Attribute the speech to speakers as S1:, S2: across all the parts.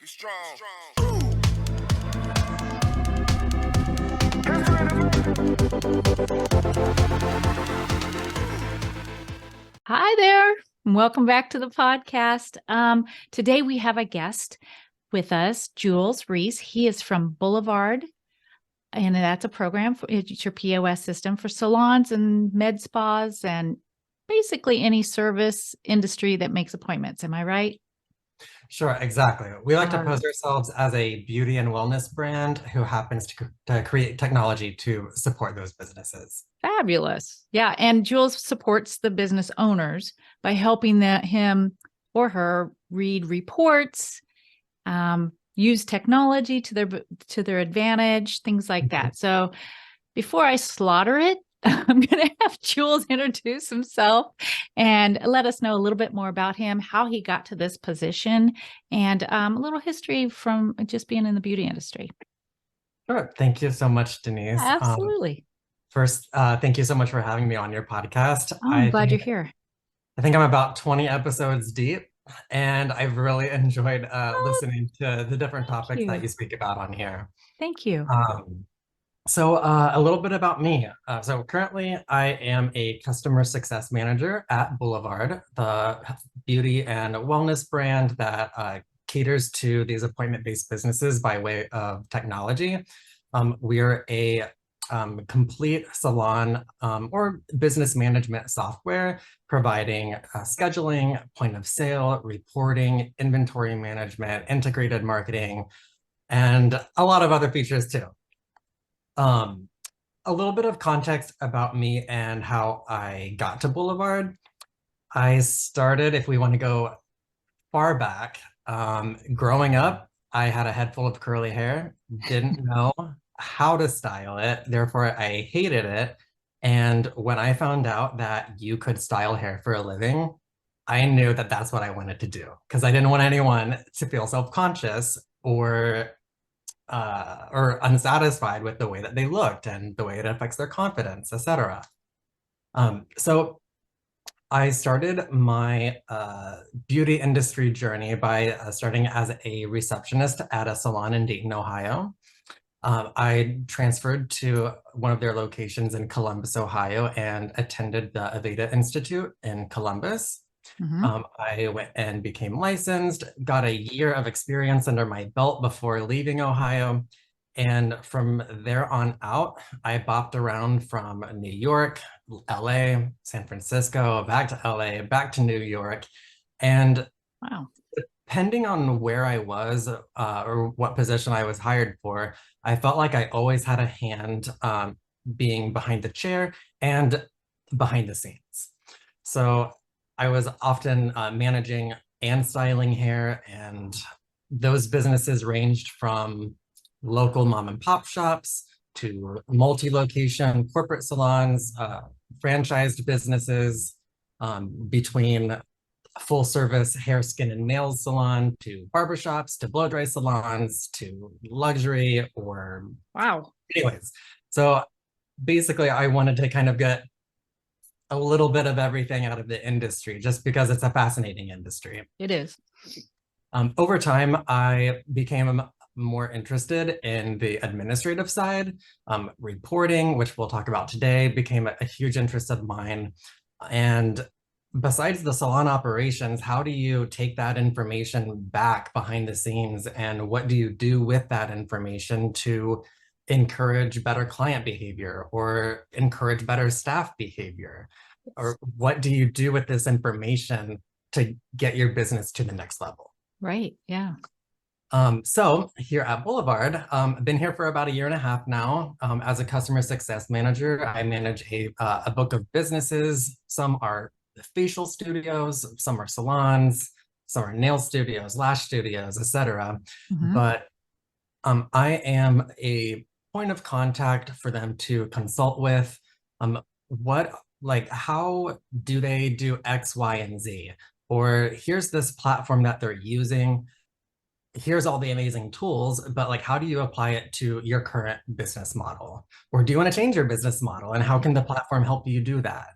S1: Hi there. Welcome back to the podcast. Today we have a guest with us, Jules Reese. He is from Boulevard, and that's a program for it's your POS system for salons and med spas and basically any service industry that makes appointments. Am I right?
S2: Sure, exactly. We like to pose ourselves as a beauty and wellness brand who happens to create technology to support those businesses.
S1: Fabulous. Yeah. And Jules supports the business owners by helping him or her read reports, use technology to their advantage, things like that. So before I slaughter it, I'm going to have Jules introduce himself and let us know a little bit more about him, how he got to this position, and a little history from just being in the beauty industry.
S2: Sure. Thank you so much, Denise.
S1: Absolutely.
S2: First, thank you so much for having me on your podcast.
S1: I'm glad you're here.
S2: I think I'm about 20 episodes deep, and I've really enjoyed listening to the different topics that you speak about on here.
S1: Thank you.
S2: So a little bit about me. So currently I am a customer success manager at Boulevard, the beauty and wellness brand that caters to these appointment-based businesses by way of technology. We are a complete salon or business management software providing scheduling, point of sale, reporting, inventory management, integrated marketing, and a lot of other features too. A little bit of context about me and how I got to Boulevard. I started, if we want to go far back, growing up, I had a head full of curly hair, didn't know how to style it, therefore I hated it. And when I found out that you could style hair for a living, I knew that that's what I wanted to do because I didn't want anyone to feel self-conscious or unsatisfied with the way that they looked and the way it affects their confidence, etc. So I started my beauty industry journey by starting as a receptionist at a salon in Dayton, Ohio. I transferred to one of their locations in Columbus, Ohio, and attended the Aveda Institute in Columbus. I went and became licensed, got a year of experience under my belt before leaving Ohio. And from there on out, I bopped around from New York, LA, San Francisco, back to LA, back to New York. And
S1: wow,
S2: depending on where I was or what position I was hired for, I felt like I always had a hand being behind the chair and behind the scenes. So I was often managing and styling hair, and those businesses ranged from local mom and pop shops to multi-location corporate salons, franchised businesses, between full service hair, skin, and nails salon to barbershops to blow dry salons to luxury or
S1: wow.
S2: Anyways, so basically I wanted to kind of get a little bit of everything out of the industry just because it's a fascinating industry.
S1: It is.
S2: Over time, I became more interested in the administrative side. Reporting, which we'll talk about today, became a huge interest of mine. And besides the salon operations, how do you take that information back behind the scenes, and what do you do with that information to encourage better client behavior or encourage better staff behavior? Or what do you do with this information to get your business to the next level?
S1: Right, yeah.
S2: So here at Boulevard, I've been here for about a year and a half now. As a customer success manager, I manage a book of businesses. Some are facial studios, some are salons, some are nail studios, lash studios, etc. But I am a point of contact for them to consult with. How do they do X, Y, and Z? Or here's this platform that they're using. Here's all the amazing tools, but like, how do you apply it to your current business model? Or do you want to change your business model? And how can the platform help you do that?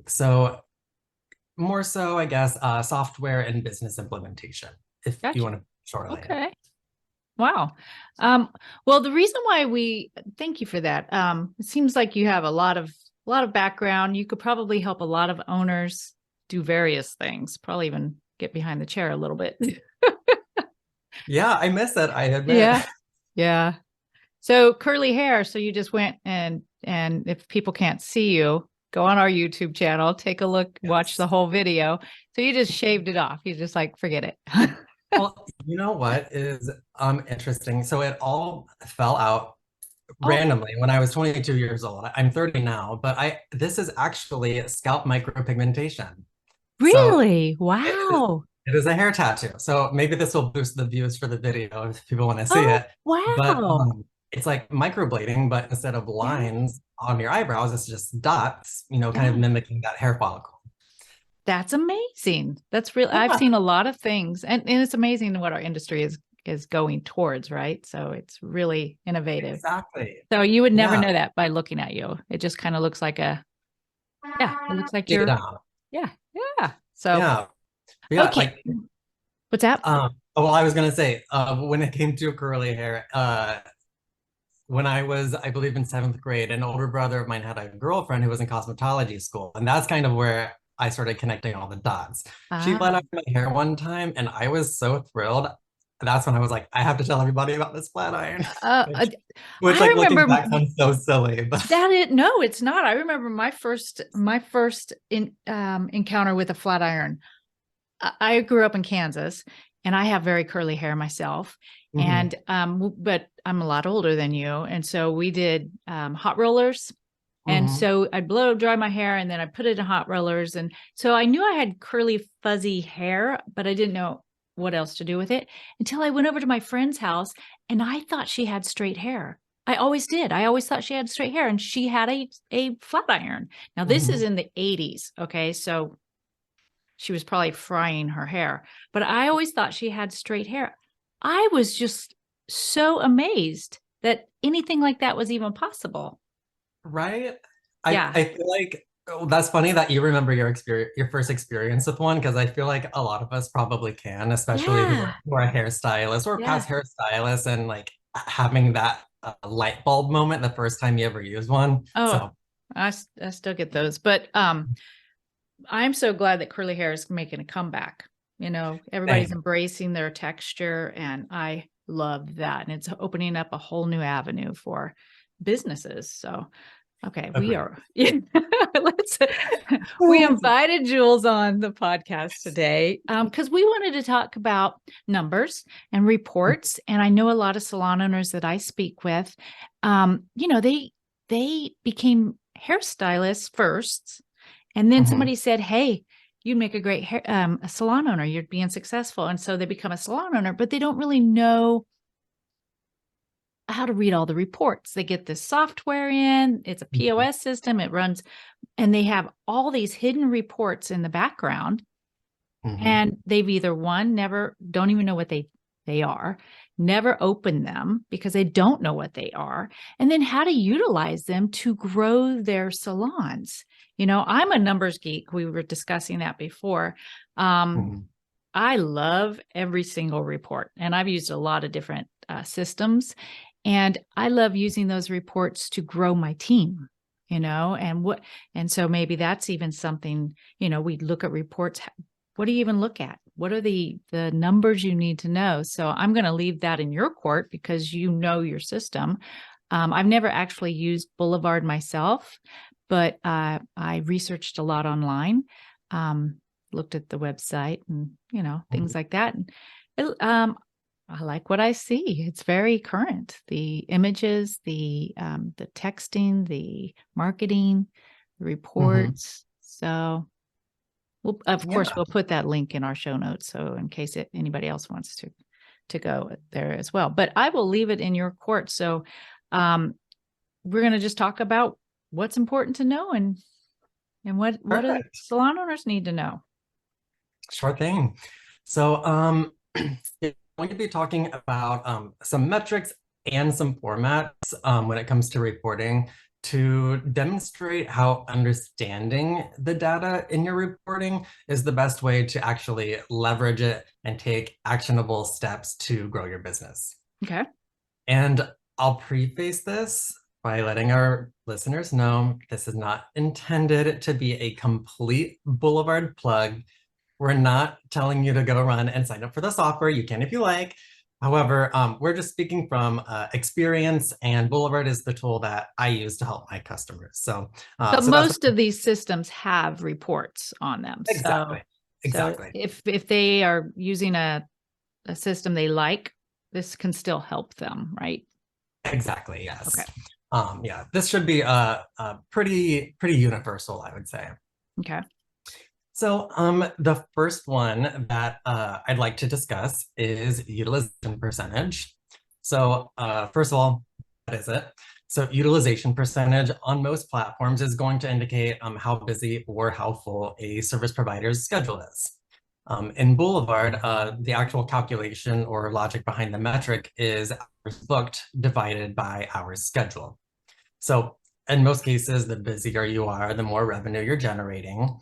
S2: So more so, I guess, software and business implementation, if you want to shortly.
S1: Okay. Wow. Well, the reason why thank you for that. It seems like you have a lot of background. You could probably help a lot of owners do various things, probably even get behind the chair a little bit.
S2: Yeah, I miss it, I admit.
S1: Yeah. Yeah. So curly hair. So you just went and if people can't see you, go on our YouTube channel, take a look, watch
S2: Yes.
S1: the whole video. So you just shaved it off. You just like, forget it.
S2: Well, you know what is interesting? So it all fell out
S1: Oh,
S2: randomly when I was 22 years old. I'm 30 now, but this is actually scalp micropigmentation. So
S1: really?
S2: it is,
S1: Wow.
S2: it is a hair tattoo. So maybe this will boost the views for the video if people want to see
S1: Oh,
S2: it. But
S1: wow.
S2: it's like microblading, but instead of
S1: Yeah.
S2: lines on your eyebrows, it's just dots, kind of
S1: Yeah.
S2: mimicking that hair follicle.
S1: That's amazing. That's real. I've
S2: Yeah,
S1: seen a lot of things, and it's amazing what our industry is going towards, right? So it's really innovative.
S2: exactly.
S1: So you would never
S2: Yeah,
S1: know that by looking at you. It just kind of looks like it looks like
S2: dig it
S1: you're,
S2: out.
S1: yeah, yeah. So,
S2: Yeah. Yeah,
S1: okay.
S2: like
S1: What's that?
S2: well, I was gonna say, when it came to curly hair, when I was, I believe, in seventh grade, an older brother of mine had a girlfriend who was in cosmetology school, and that's kind of where I started connecting all the dots. She
S1: Ah,
S2: let out my hair one time, and I was so thrilled. That's when I was like, I have to tell everybody about this flat iron,
S1: uh, uh,
S2: which,
S1: I
S2: like, looking
S1: remember
S2: back, sounds so silly, but
S1: that it. No, it's not. I remember my first encounter with a flat iron. I grew up in Kansas and I have very curly hair myself.
S2: Mhm,
S1: And but I'm a lot older than you. And so we did hot rollers. And
S2: mhm,
S1: so I'd blow dry my hair and then I put it in hot rollers. And so I knew I had curly, fuzzy hair, but I didn't know what else to do with it until I went over to my friend's house and I thought she had straight hair. I always did. I always thought she had straight hair and she had a flat iron. Now, this is
S2: mhm.
S1: in the 80s. Okay. So she was probably frying her hair, but I always thought she had straight hair. I was just so amazed that anything like that was even possible.
S2: Right?
S1: Yeah.
S2: I feel like, oh, that's funny that you remember your first experience with one, because I feel like a lot of us probably can, especially
S1: Yeah.
S2: who are hairstylists or
S1: Yeah.
S2: past hairstylists, and like having that light bulb moment the first time you ever use one.
S1: Oh,
S2: So
S1: I still get those, but I'm so glad that curly hair is making a comeback. Everybody's
S2: same.
S1: embracing their texture, and I love that. And it's opening up a whole new avenue for businesses. So, okay, we
S2: Agreed.
S1: are. Yeah, let's. We invited Jules on the podcast today because we wanted to talk about numbers and reports. And I know a lot of salon owners that I speak with. They became hairstylists first, and then
S2: Mhm.
S1: somebody said, "Hey, you'd make a great a salon owner. You're being successful," and so they become a salon owner, but they don't really know how to read all the reports. They get this software in, it's a
S2: Mhm.
S1: POS system, it runs, and they have all these hidden reports in the background.
S2: Mhm.
S1: And they've either one, never don't even know what they are, never open them because they don't know what they are, and then how to utilize them to grow their salons. I'm a numbers geek. We were discussing that before. Um,
S2: Mhm.
S1: I love every single report, and I've used a lot of different systems, and I love using those reports to grow my team. And so maybe that's even something. We look at reports. What do you even look at? What are the numbers you need to know? So I'm going to leave that in your court because you know your system. I've never actually used Boulevard myself, but I researched a lot online. Um, Looked at the website and things like that, and I like what I see. It's very current. The images, the texting, the marketing, the
S2: Mhm.
S1: reports. So of course,
S2: Yeah.
S1: we'll put that link in our show notes, so in case anybody else wants to go there as well. But I will leave it in your court. So um, we're going to just talk about what's important to know and what do
S2: Perfect.
S1: salon owners need to know.
S2: Sure thing. So, yeah, I'm going to be talking about some metrics and some formats when it comes to reporting. to demonstrate how understanding the data in your reporting is the best way to actually leverage it and take actionable steps to grow your business.
S1: Okay.
S2: And I'll preface this by letting our listeners know this is not intended to be a complete Boulevard plug. We're not telling you to go run and sign up for the software. You can if you like. However, we're just speaking from experience, and Boulevard is the tool that I use to help my customers. So
S1: most of these systems have reports on them.
S2: Exactly.
S1: So if they are using a system they like, this can still help them, right?
S2: Exactly. Yes.
S1: Okay.
S2: Yeah, this should be a pretty universal, I would say.
S1: Okay.
S2: So the first one that I'd like to discuss is utilization percentage. So first of all, what is it? So utilization percentage on most platforms is going to indicate how busy or how full a service provider's schedule is. In Boulevard, the actual calculation or logic behind the metric is hours booked divided by hours scheduled. So in most cases, the busier you are, the more revenue you're generating.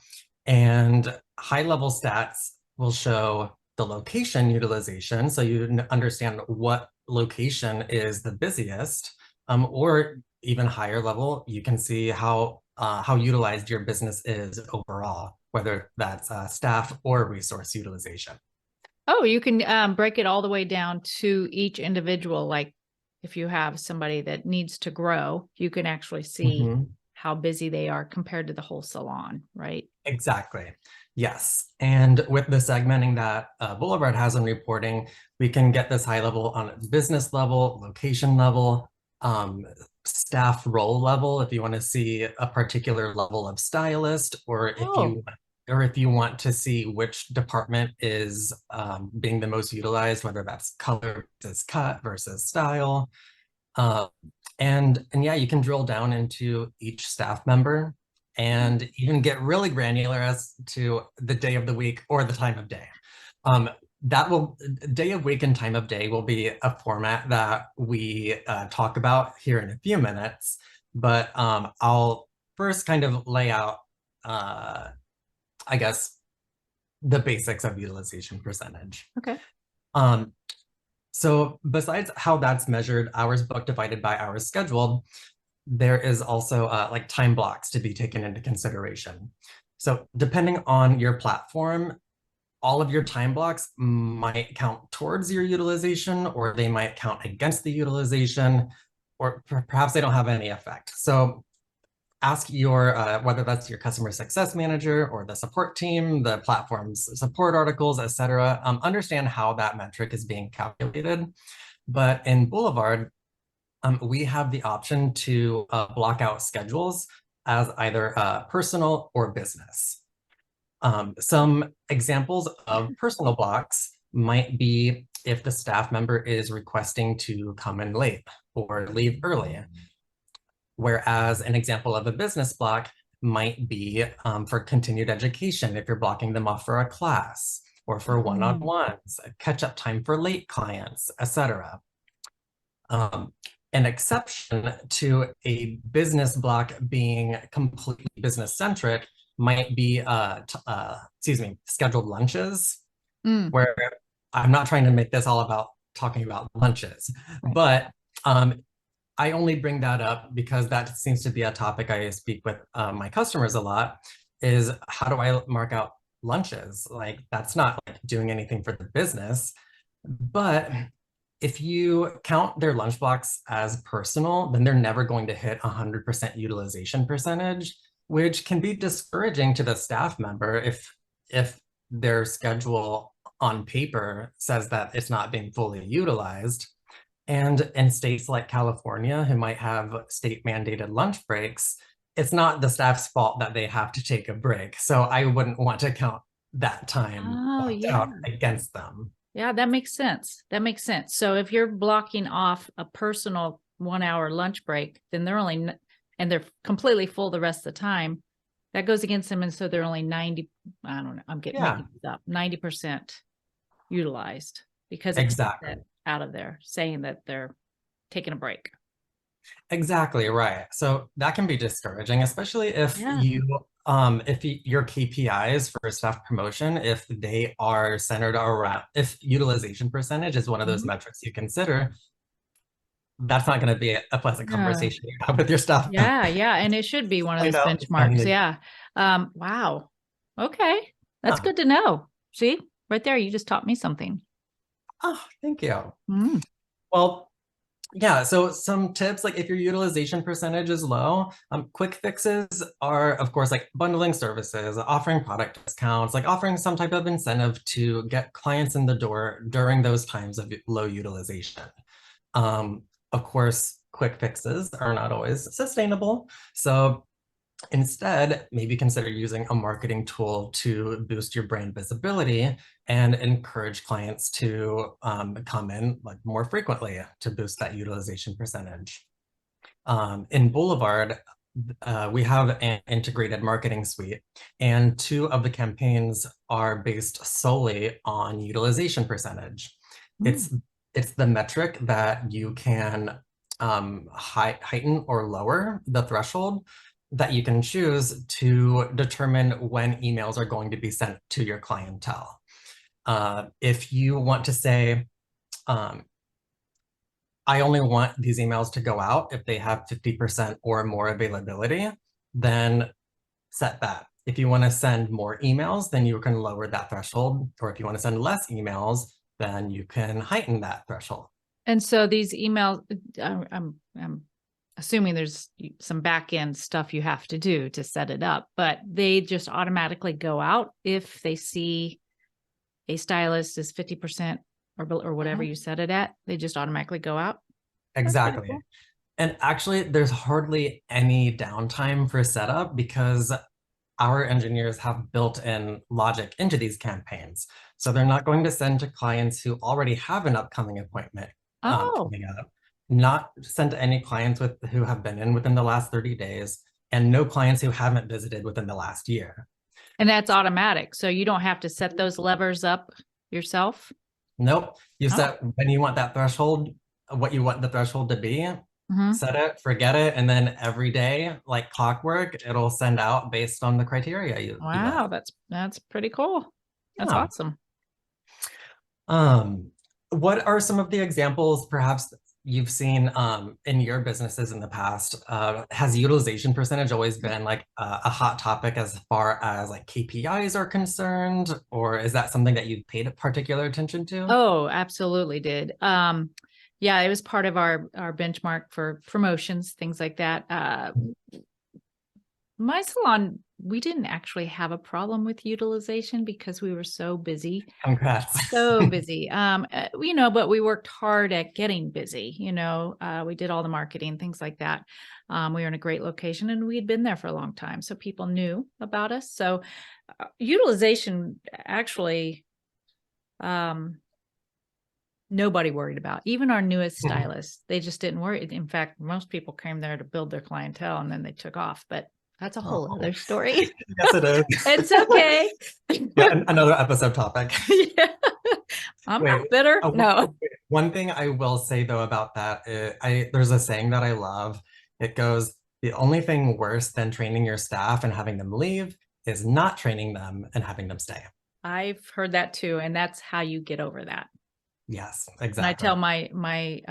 S2: And high-level stats will show the location utilization, so you understand what location is the busiest, or even higher level, you can see how utilized your business is overall, whether that's staff or resource utilization.
S1: Oh, you can break it all the way down to each individual. Like if you have somebody that needs to grow, you can actually see how busy they are compared to the whole salon, right?
S2: Exactly. Yes. And with the segmenting that Boulevard has in reporting, we can get this high level on business level, location level, staff role level, if you want to see a particular level of stylist, or if you want to see which department is being the most utilized, whether that's color versus cut versus style. And yeah, you can drill down into each staff member and even get really granular as to the day of the week or the time of day. Day of week and time of day will be a format that we talk about here in a few minutes, but I'll first kind of lay out, I guess, the basics of utilization percentage.
S1: Okay.
S2: So besides how that's measured, hours booked divided by hours scheduled, there is also like time blocks to be taken into consideration. So depending on your platform, all of your time blocks might count towards your utilization, or they might count against the utilization, or perhaps they don't have any effect. So ask your, whether that's your customer success manager or the support team, the platform's support articles, etc. Understand how that metric is being calculated. But in Boulevard, we have the option to block out schedules as either personal or business. Some examples of personal blocks might be if the staff member is requesting to come in late or leave early. Whereas an example of a business block might be for continued education, if you're blocking them off for a class or for one-on-ones, catch-up time for late clients, etc. An exception to a business block being completely business-centric might be, scheduled lunches, where I'm not trying to make this all about talking about lunches, but I only bring that up because that seems to be a topic I speak with my customers a lot, is how do I mark out lunches? Like, that's not like doing anything for the business, but if you count their lunch blocks as personal, then they're never going to hit 100% utilization percentage, which can be discouraging to the staff member if their schedule on paper says that it's not being fully utilized. And in states like California, who might have state mandated lunch breaks, it's not the staff's fault that they have to take a break. So I wouldn't want to count that time out against them.
S1: Yeah, that makes sense. That makes sense. So if you're blocking off a personal 1 hour lunch break, then they're completely full the rest of the time. That goes against them. And so they're only 90, I don't know, making this up, 90% utilized because it's out of there saying that they're taking a break.
S2: Exactly right. So that can be discouraging, especially
S1: Yeah.
S2: if your KPIs for staff promotion, if they are centered around, if utilization percentage is one of those
S1: Mhm.
S2: metrics you consider, that's not going to be a pleasant
S1: Yeah.
S2: conversation you have with your staff.
S1: Yeah, yeah, and it should be one of
S2: I
S1: those
S2: know. It's funny
S1: benchmarks, yeah. Wow. Okay, that's
S2: yeah.
S1: good to know. See, right there, you just taught me something.
S2: Oh, thank you.
S1: Mm.
S2: Well, yeah, so some tips, like if your utilization percentage is low, quick fixes are, of course, like bundling services, offering product discounts, like offering some type of incentive to get clients in the door during those times of low utilization. Um, of course, quick fixes are not always sustainable. So instead, maybe consider using a marketing tool to boost your brand visibility and encourage clients to come in like more frequently to boost that utilization percentage. In Boulevard, we have an integrated marketing suite, and two of the campaigns are based solely on utilization percentage.
S1: Mm.
S2: It's it's the metric that you can heighten or lower the threshold that you can choose to determine when emails are going to be sent to your clientele. If you want to say, um, I only want these emails to go out if they have 50% or more availability, then set that. If you want to send more emails, then you can lower that threshold. Or if you want to send less emails, then you can heighten that threshold.
S1: And so these emails, I'm assuming there's some back end stuff you have to do to set it up, but they just automatically go out if they see a stylist is 50% or whatever
S2: Mhm.
S1: you set it at. They just automatically go out. That's pretty
S2: Exactly.
S1: cool.
S2: And actually, there's hardly any downtime for setup because our engineers have built-in logic into these campaigns. So they're not going to send to clients who already have an upcoming appointment
S1: Oh,
S2: coming up, not send to any clients who have been in within the last 30 days, and no clients who haven't visited within the last year.
S1: and that's automatic. So you don't have to set those levers up yourself.
S2: Nope. You
S1: Oh.
S2: set when you want that threshold, what you want the threshold to be,
S1: Mhm.
S2: set it, forget it, and then every day, like clockwork, it'll send out based on the criteria you
S1: Wow,
S2: left.
S1: that's pretty cool. That's
S2: Yeah.
S1: awesome.
S2: Um, what are some of the examples perhaps you've seen in your businesses in the past? Has utilization percentage always been like a hot topic as far as like KPIs are concerned, or is that something that you've paid particular attention to?
S1: Oh, absolutely did. Yeah, it was part of our benchmark for promotions, things like that. My salon, we didn't actually have a problem with utilization because we were so busy.
S2: Congrats.
S1: So busy. But we worked hard at getting busy. We did all the marketing, things like that. We were in a great location and we had been there for a long time. So people knew about us. So utilization actually, um, nobody worried about. Even our newest stylists, they just didn't worry. In fact, most people came there to build their clientele and then they took off. But that's a whole
S2: Oh,
S1: other story.
S2: yes, it is.
S1: It's okay.
S2: Yeah, another episode topic.
S1: Yeah. I'm not
S2: Wait,
S1: bitter. No.
S2: one thing I will say though about that, there's a saying that I love. It goes, the only thing worse than training your staff and having them leave is not training them and having them stay.
S1: I've heard that too, and that's how you get over that.
S2: Yes,
S1: And I
S2: exactly.
S1: tell my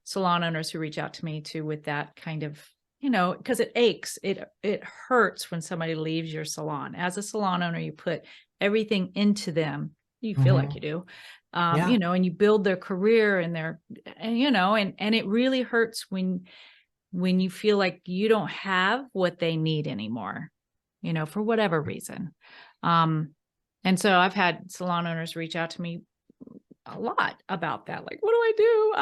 S1: salon owners who reach out to me too with that kind of, because it aches, it hurts when somebody leaves your salon. As a salon owner, you put everything into them. You feel like
S2: Mhm.
S1: you do,
S2: Yeah.
S1: and you build their career and and it really hurts when you feel like you don't have what they need anymore, for whatever reason. Um, and so I've had salon owners reach out to me a lot about that. Like, what do I do?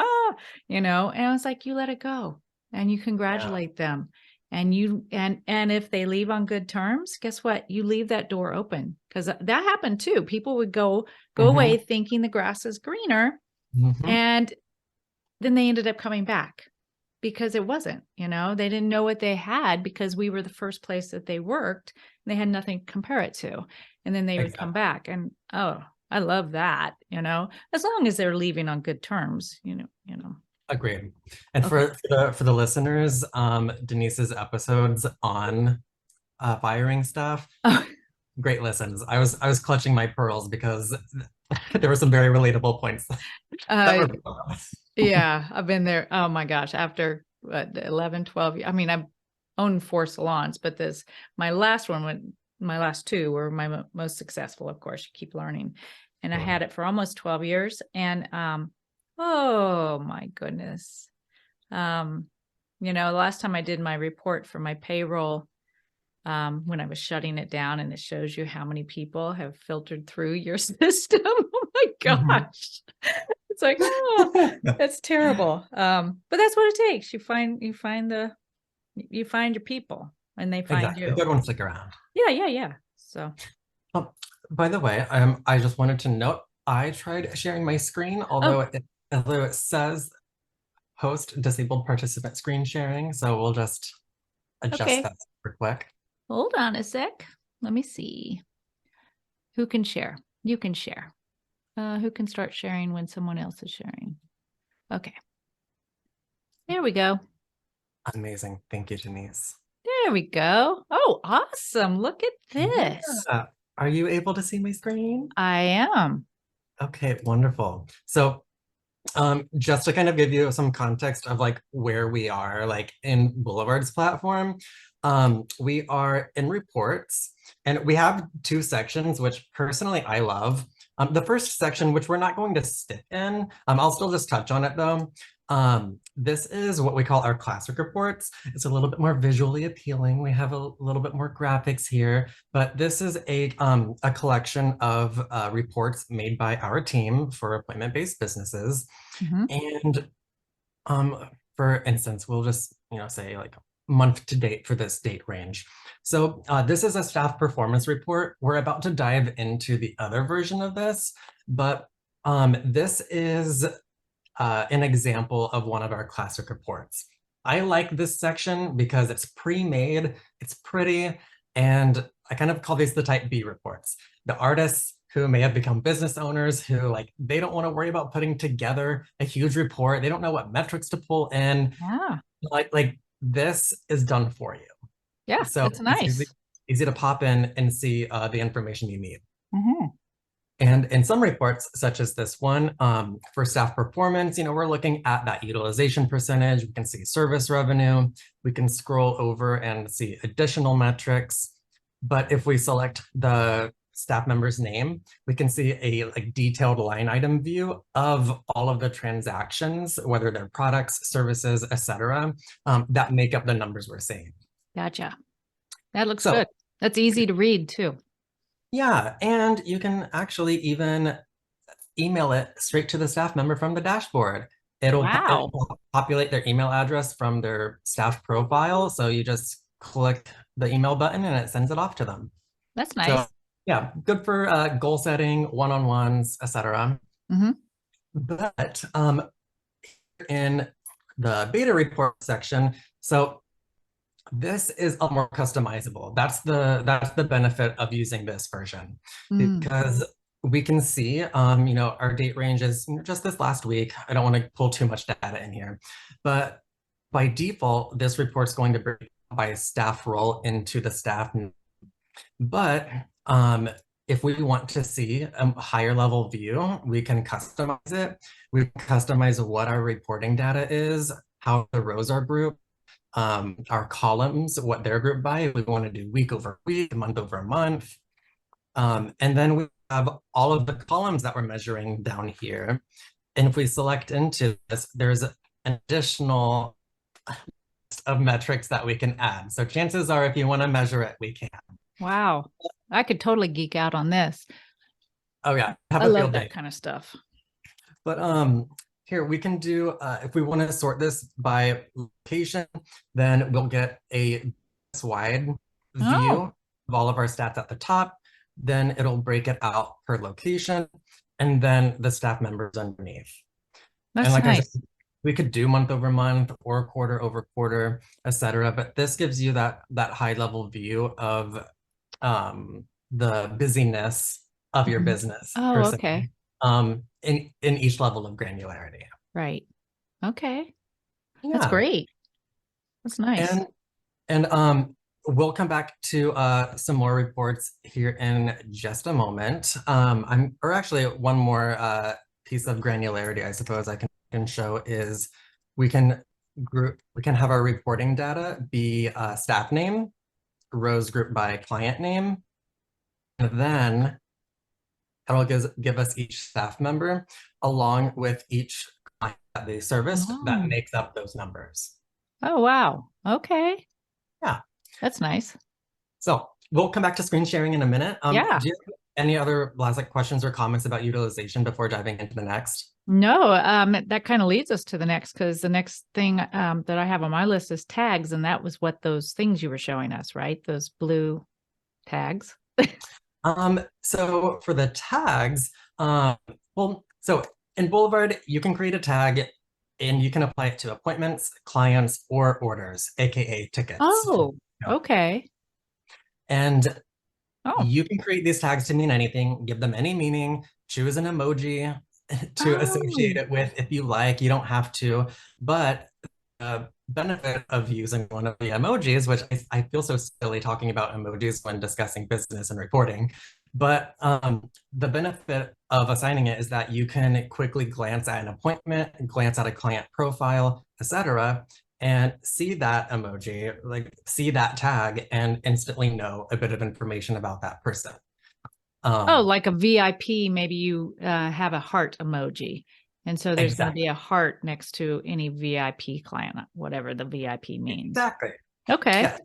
S1: And I was like, you let it go and you
S2: Yeah.
S1: congratulate them. And if they leave on good terms, guess what? You leave that door open because that happened too. People would go
S2: Hmm.
S1: away thinking the grass is greener,
S2: Hmm.
S1: and then they ended up coming back because it wasn't, they didn't know what they had because we were the first place that they worked. And they had nothing to compare it to. And then they would come
S2: Exactly.
S1: back and, oh, I love that, as long as they're leaving on good terms.
S2: Agreed. And
S1: Okay.
S2: for the listeners, Denise's episodes on firing staff,
S1: Oh,
S2: great listens. I was clutching my pearls because there were some very relatable points that
S1: uh,
S2: were brought up.
S1: yeah, I've been there. Oh my gosh. After what, 11, 12, I mean, I've owned 4 salons, but my last one, my last two were my most successful. Of course, you keep learning. And I
S2: Sure.
S1: had it for almost 12 years. And, oh my goodness. Um, the last time I did my report for my payroll, when I was shutting it down, and it shows you how many people have filtered through your system. Oh my
S2: Mhm.
S1: gosh. It's like, oh, that's terrible. But that's what it takes. You find your people and they find
S2: Exactly. The
S1: you.
S2: good ones stick around.
S1: Yeah, yeah, yeah. So,
S2: Oh, by the way, I just wanted to note I tried sharing my screen,
S1: oh,
S2: although it says host disabled participant screen sharing, so we'll just adjust
S1: okay.
S2: that super quick.
S1: Hold on a sec. Let me see. Who can share? You can share. Who can start sharing when someone else is sharing? Okay. There we go.
S2: Amazing. Thank you, Denise.
S1: There we go. Oh, awesome. Look at this.
S2: Yeah. Are you able to see my screen?
S1: I am.
S2: Okay, wonderful. So just to kind of give you some context of like where we are, like in Boulevard's platform, we are in reports, and we have two sections, which personally I love. The first section, which we're not going to stick in, I'll still just touch on it though. This is what we call our classic reports. It's a little bit more visually appealing. We have a little bit more graphics here, but this is a collection of reports made by our team for appointment-based businesses.
S1: Mhm.
S2: And for instance, we'll just, say like month to date for this date range. So this is a staff performance report. We're about to dive into the other version of this, but this is an example of one of our classic reports. I like this section because it's pre-made, it's pretty, and I kind of call these the type B reports. The artists who may have become business owners who like they don't want to worry about putting together a huge report. They don't know what metrics to pull in.
S1: Yeah.
S2: Like this is done for you.
S1: Yeah,
S2: So
S1: that's
S2: it's easy,
S1: nice.
S2: easy to pop in and see the information you need.
S1: Mhm.
S2: And in some reports, such as this one, for staff performance, we're looking at that utilization percentage. We can see service revenue. We can scroll over and see additional metrics. But if we select the staff member's name, we can see a like detailed line item view of all of the transactions, whether they're products, services, etc., that make up the numbers we're seeing.
S1: Gotcha. That looks
S2: So
S1: good. That's easy to read too.
S2: yeah, and you can actually even email it straight to the staff member from the dashboard.
S1: Wow.
S2: It'll populate their email address from their staff profile. So you just click the email button and it sends it off to them.
S1: That's
S2: So
S1: nice.
S2: yeah, good for goal setting, one-on-ones, etc.
S1: Mhm.
S2: But in the beta report section, so this is a more customizable. That's the benefit of using this version,
S1: Mm.
S2: because we can see, our date range is just this last week. I don't want to pull too much data in here, but by default, this report's going to break by staff role into the staff. But if we want to see a higher level view, we can customize it. We can customize what our reporting data is, how the rows are grouped, our columns, what they're grouped by. We want to do week over week, month over month. And then we have all of the columns that we're measuring down here. And if we select into this, there's an additional of metrics that we can add. So chances are, if you want to measure it, we can.
S1: Wow. I could totally geek out on this.
S2: Oh yeah, have
S1: I
S2: a
S1: love
S2: field
S1: that
S2: day.
S1: kind of stuff.
S2: But here we can do, if we want to sort this by location, then we'll get a wide view
S1: Oh,
S2: of all of our stats at the top. Then it'll break it out per location, and then the staff members underneath. And
S1: that's
S2: like I said,
S1: nice.
S2: we could do month over month or quarter over quarter, etc. But this gives you that high level view of the busyness of your
S1: Mhm.
S2: business per
S1: Oh,
S2: se,
S1: okay.
S2: in each level of granularity.
S1: Right. Okay. That's
S2: Yeah.
S1: great. That's nice.
S2: And we'll come back to some more reports here in just a moment. Or actually one more piece of granularity, I suppose can show is we can we can have our reporting data be staff name, rows grouped by client name, and then it'll give us each staff member along with each client that they serviced that
S1: Oh.
S2: makes up those numbers.
S1: Oh, wow. Okay.
S2: Yeah.
S1: That's nice.
S2: So we'll come back to screen sharing in a minute.
S1: Yeah.
S2: Do you have any other last questions or comments about utilization before diving into the next?
S1: No, that kind of leads us to the next, because the next thing that I have on my list is tags, and that was what those things you were showing us, right? Those blue tags.
S2: So for the tags, so in Boulevard, you can create a tag and you can apply it to appointments, clients, or orders, aka tickets.
S1: Oh, okay.
S2: And
S1: Oh,
S2: you can create these tags to mean anything, give them any meaning, choose an emoji to associate
S1: oh,
S2: it with if you like. You don't have to, but the benefit of using one of the emojis, which I feel so silly talking about emojis when discussing business and reporting, but the benefit of assigning it is that you can quickly glance at an appointment, glance at a client profile, etc., and see that emoji, like see that tag, and instantly know a bit of information about that person.
S1: oh,
S2: Um,
S1: like a VIP, maybe you have a heart emoji. And so there's going to be
S2: exactly,
S1: a heart next to any VIP client, whatever the VIP means.
S2: exactly.
S1: Okay.
S2: Yeah.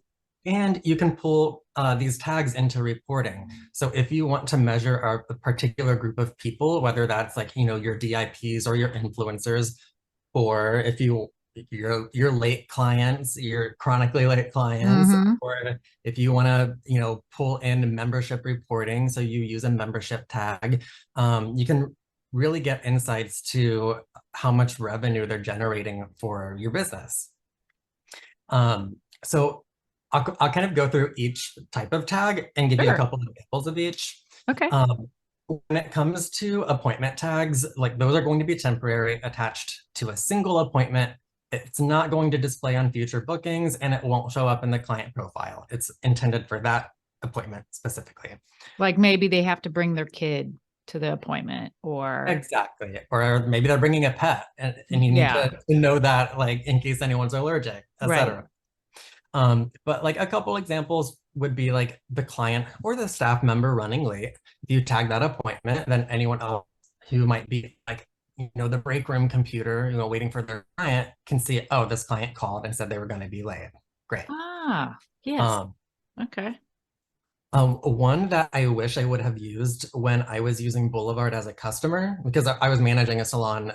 S2: And you can pull these tags into reporting. So if you want to measure a particular group of people, whether that's like, your DIPs or your influencers, or if your late clients, your chronically late clients,
S1: Mm-hmm.
S2: or if you want to, pull in membership reporting, so you use a membership tag, you can really get insights to how much revenue they're generating for your business. So I'll kind of go through each type of tag and give you a
S1: Sure.
S2: couple of examples of each.
S1: Okay.
S2: Um, when it comes to appointment tags, like those are going to be temporary, attached to a single appointment. It's not going to display on future bookings and it won't show up in the client profile. It's intended for that appointment specifically.
S1: Like maybe they have to bring their kid to the appointment, or
S2: Exactly. Or maybe they're bringing a pet and you need
S1: yeah,
S2: to know that, like, in case anyone's allergic,
S1: right.
S2: etc. But like a couple examples would be like the client or the staff member running late. If you tag that appointment, then anyone else who might be like, the break room computer, waiting for their client can see, oh, this client called and said they were going to be late. Great.
S1: Ah, yes.
S2: Um,
S1: Okay.
S2: One that I wish I would have used when I was using Boulevard as a customer, because I was managing a salon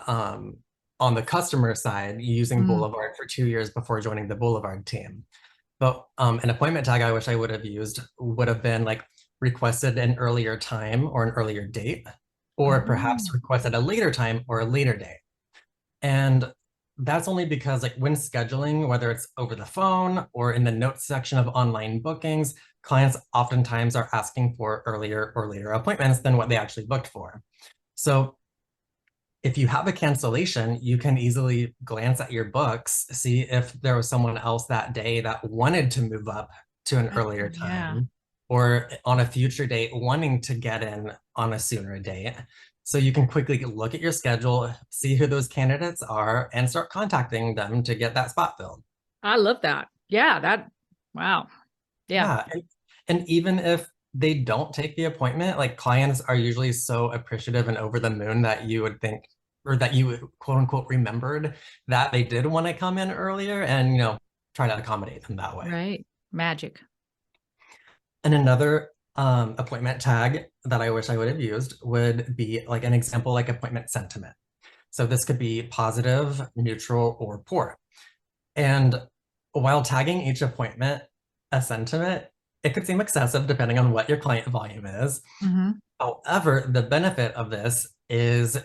S2: um, on the customer side using
S1: Mm.
S2: Boulevard for 2 years before joining the Boulevard team. But an appointment tag I wish I would have used would have been like requested an earlier time or an earlier date, or
S1: Oh.
S2: perhaps requested a later time or a later date. And that's only because like when scheduling, whether it's over the phone or in the notes section of online bookings, clients oftentimes are asking for earlier or later appointments than what they actually booked for. So if you have a cancellation, you can easily glance at your books, see if there was someone else that day that wanted to move up to an
S1: Oh,
S2: earlier
S1: yeah.
S2: time, or on a future date wanting to get in on a sooner date. So you can quickly look at your schedule, see who those candidates are, and start contacting them to get that spot filled.
S1: I love that. Yeah, wow. Yeah.
S2: Yeah. And even if they don't take the appointment, like clients are usually so appreciative and over the moon that you would think, or that you quote unquote remembered that they did want to come in earlier and, try to accommodate them that way.
S1: Right. Magic.
S2: And another appointment tag that I wish I would have used would be like an example, like appointment sentiment. So this could be positive, neutral, or poor. And while tagging each appointment a sentiment, it could seem excessive depending on what your client volume is.
S1: Mm-hmm.
S2: However, the benefit of this is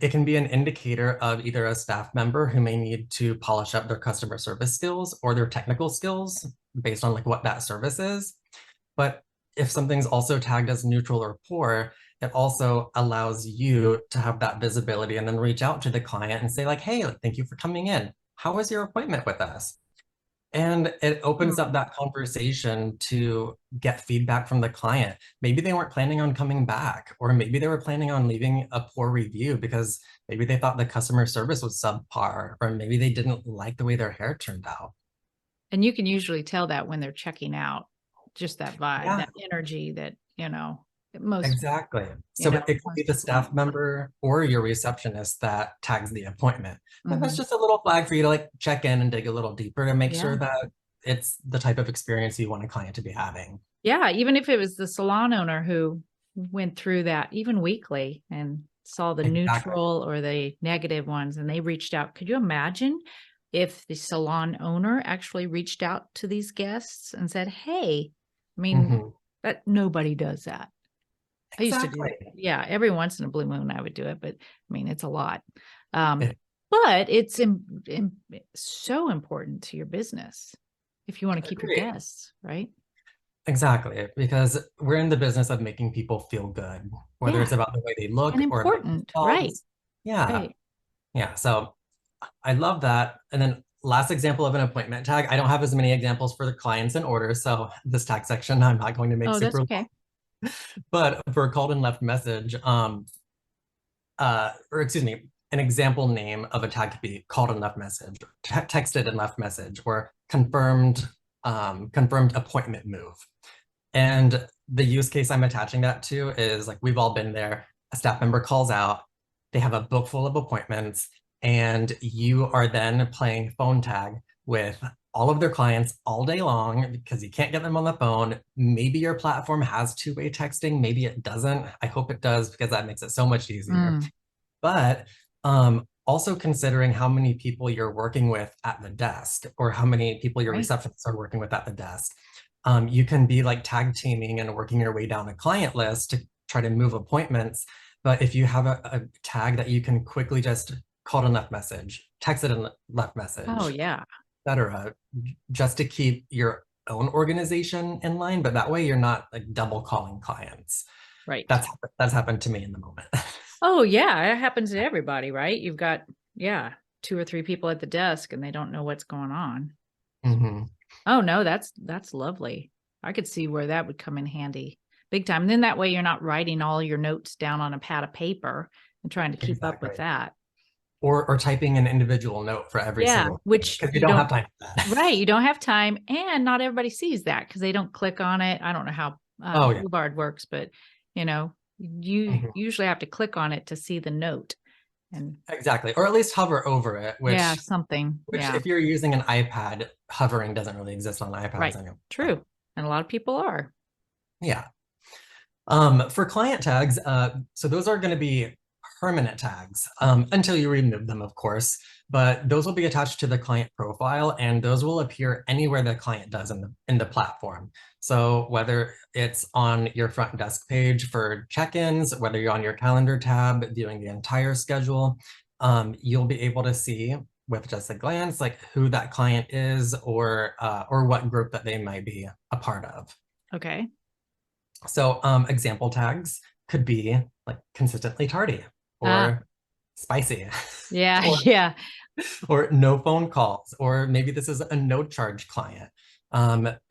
S2: it can be an indicator of either a staff member who may need to polish up their customer service skills or their technical skills based on like what that service is. But if something's also tagged as neutral or poor, it also allows you to have that visibility and then reach out to the client and say like, hey, like, thank you for coming in. How was your appointment with us? And it opens up
S1: Hmm.
S2: that conversation to get feedback from the client. Maybe they weren't planning on coming back, or maybe they were planning on leaving a poor review because maybe they thought the customer service was subpar, or maybe they didn't like the way their hair turned out.
S1: And you can usually tell that when they're checking out, just that vibe,
S2: Yeah,
S1: that energy that, most,
S2: exactly. So it could be
S1: most
S2: the
S1: people know.
S2: staff member or your receptionist that tags the appointment. And that's
S1: Mhm.
S2: just a little flag for you to like check in and dig a little deeper to make
S1: Yeah.
S2: sure that it's the type of experience you want a client to be having.
S1: Yeah. Even if it was the salon owner who went through that even weekly and saw the
S2: Exactly.
S1: neutral or the negative ones and they reached out. Could you imagine if the salon owner actually reached out to these guests and said, hey, I mean,
S2: Mhm.
S1: that nobody does that. I used to do
S2: Exactly.
S1: that. Yeah, every once in a blue moon I would do it, but I mean, it's a lot. Um,
S2: It-
S1: but it's so important to your business if you want to keep your
S2: Agreed.
S1: guests, right?
S2: Exactly. Because we're in the business of making people feel good, whether
S1: Yeah,
S2: it's about the way they
S1: and
S2: look or about
S1: important, right?
S2: themselves. Yeah.
S1: Right.
S2: Yeah. So I love that. And then last example of an appointment tag. I don't have as many examples for the clients in order. So this tag section, I'm not going to make
S1: Oh, that's
S2: super
S1: okay.
S2: long. But for a called and left message, or excuse me, an example name of a tag could be called and left message, texted and left message, or confirmed appointment move. And the use case I'm attaching that to is like we've all been there. A staff member calls out, they have a book full of appointments, and you are then playing phone tag with all of their clients all day long because you can't get them on the phone. Maybe your platform has two-way texting, maybe it doesn't. I hope it does because that makes it so much easier.
S1: Mm,
S2: But also considering how many people you're working with at the desk or how many people your
S1: right.
S2: receptionists are working with at the desk. You can be like tag teaming and working your way down a client list to try to move appointments. But if you have a tag that you can quickly just call and left message, text it and left
S1: Oh,
S2: message,
S1: yeah.
S2: etc., just to keep your own organization in line. But that way you're not like double calling clients.
S1: Right.
S2: That's happened to me in the moment.
S1: Oh, yeah. It happens to everybody, right? You've got, yeah, two or three people at the desk and they don't know what's going on.
S2: Mhm.
S1: Oh, no, that's lovely. I could see where that would come in handy big time. Then that way you're not writing all your notes down on a pad of paper and trying to keep up with
S2: Exactly.
S1: that.
S2: Or typing an individual note for every
S1: Yeah,
S2: single thing
S1: which
S2: because you
S1: you
S2: don't have
S1: don't,
S2: time for that.
S1: right, you don't have time, and not everybody sees that because they don't click on it. I don't know how,
S2: Oh yeah.
S1: Boulevard works, but, you
S2: Mhm.
S1: usually have to click on it to see the note and
S2: Exactly. Or at least hover over it,
S1: yeah,
S2: which
S1: something. Yeah,
S2: if you're using an iPad, hovering doesn't really exist on iPads
S1: right.
S2: anymore.
S1: True, and a lot of people are.
S2: Yeah. For client tags, so those are going to be permanent tags until you remove them, of course. But those will be attached to the client profile, and those will appear anywhere the client does in the platform. So whether it's on your front desk page for check-ins, whether you're on your calendar tab viewing the entire schedule, you'll be able to see with just a glance like who that client is or what group that they might be a part of.
S1: Okay.
S2: So example tags could be like consistently tardy
S1: Ah,
S2: or spicy
S1: yeah,
S2: or
S1: yeah.
S2: no phone calls, or maybe this is a no charge client.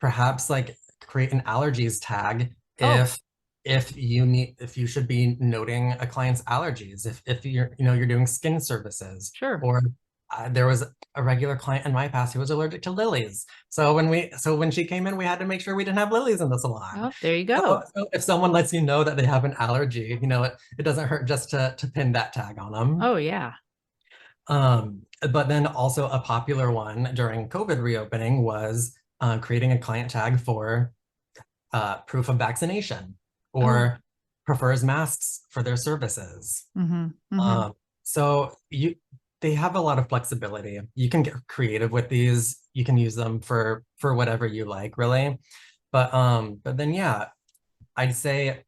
S2: Perhaps like create an allergies tag
S1: Oh,
S2: if you should be noting a client's allergies, if you're doing skin services,
S1: sure.
S2: or there was a regular client in my past who was allergic to lilies. So when she came in, we had to make sure we didn't have lilies in the salon.
S1: Oh, there you
S2: So,
S1: go.
S2: so if someone lets you know that they have an allergy, it doesn't hurt just to pin that tag on them.
S1: Oh, yeah.
S2: But then also a popular one during COVID reopening was creating a client tag for proof of vaccination
S1: Oh,
S2: or prefers masks for their services.
S1: mhm, mhm.
S2: Um, so they have a lot of flexibility. You can get creative with these. You can use them for whatever you like, really. But then yeah, I'd say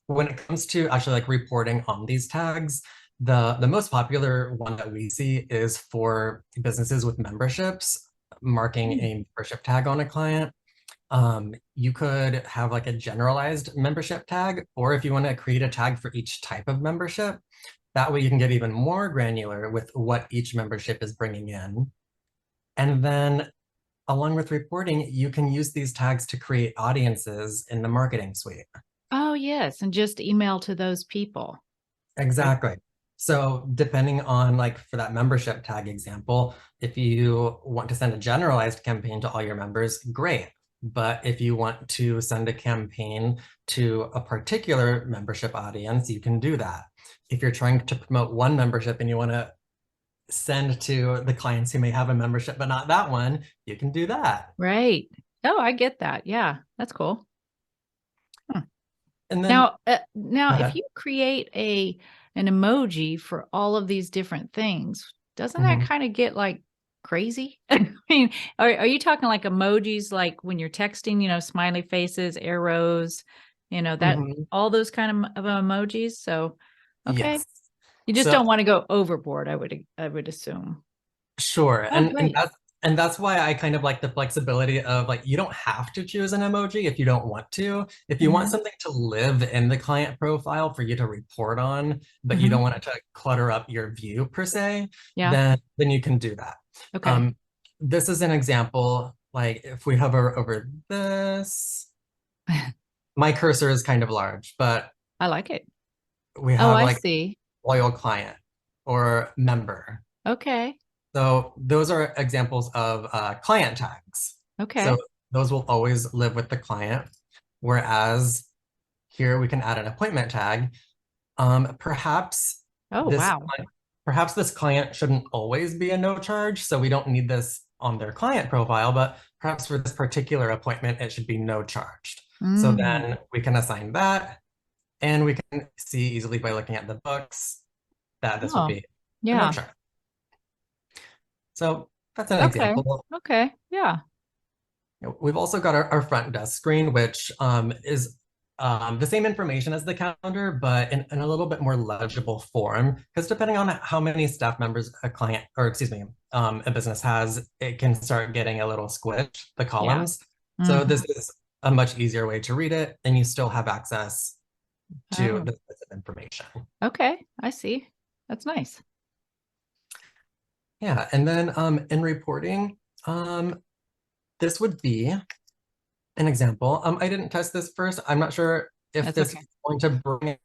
S2: when it comes to actually like reporting on these tags, the most popular one that we see is for businesses with memberships, marking
S1: Mm,
S2: a membership tag on a client. You could have like a generalized membership tag, or if you want to create a tag for each type of membership, that way you can get even more granular with what each membership is bringing in. And then along with reporting, you can use these tags to create audiences in the marketing suite.
S1: Oh, yes. And just email to those people.
S2: Exactly. So depending on like for that membership tag example, if you want to send a generalized campaign to all your members, great. But if you want to send a campaign to a particular membership audience, you can do that. If you're trying to promote one membership and you want to send to the clients who may have a membership but not that one, you can do that.
S1: Right. Oh, I get that. Yeah, that's cool. Hmm.
S2: And then
S1: Now,
S2: go
S1: if
S2: ahead.
S1: you create an emoji for all of these different things, doesn't that
S2: Mhm.
S1: kind of get like crazy? I mean, are you talking like emojis, like when you're texting, smiley faces, arrows, that
S2: Mhm.
S1: all those kind of emojis? So, okay,
S2: Yes.
S1: you just
S2: So
S1: don't want to go overboard. I would assume.
S2: sure.
S1: Oh,
S2: And
S1: great.
S2: that's why I kind of like the flexibility of like you don't have to choose an emoji if you don't want to. If you want
S1: Hmm.
S2: something to live in the client profile for you to report on, but you don't
S1: Hmm.
S2: want it to clutter up your view per se,
S1: Yeah.
S2: then you can do that.
S1: Okay.
S2: Um, this is an example, like if we hover over this, my cursor is kind of large, but
S1: I like it.
S2: we
S1: Oh,
S2: have
S1: I
S2: like
S1: see.
S2: loyal client or member.
S1: Okay.
S2: So those are examples of client tags. So
S1: Okay.
S2: those will always live with the client. Whereas here we can add an appointment tag. Perhaps
S1: Oh,
S2: this
S1: wow.
S2: perhaps this client shouldn't always be a no charge, so we don't need this on their client profile, but perhaps for this particular appointment, it should be no charged. So
S1: Mm.
S2: then we can assign that, and we can see easily by looking at the books that this would
S1: Oh,
S2: be a no
S1: yeah.
S2: charge. So that's an
S1: Okay.
S2: example.
S1: Okay. Yeah.
S2: We've also got our front desk screen, which is the same information as the calendar, but in a little bit more legible form. Because depending on how many staff members a client, or excuse me, a business has, it can start getting a little squished, the
S1: Yeah.
S2: columns. So
S1: Mhm.
S2: this is a much easier way to read it, and you still have access to
S1: Oh,
S2: this bit of information.
S1: okay. I see. That's nice.
S2: Yeah, and then in reporting, this would be an example. I didn't test this first. I'm not sure if
S1: That's
S2: this is
S1: okay.
S2: going to bring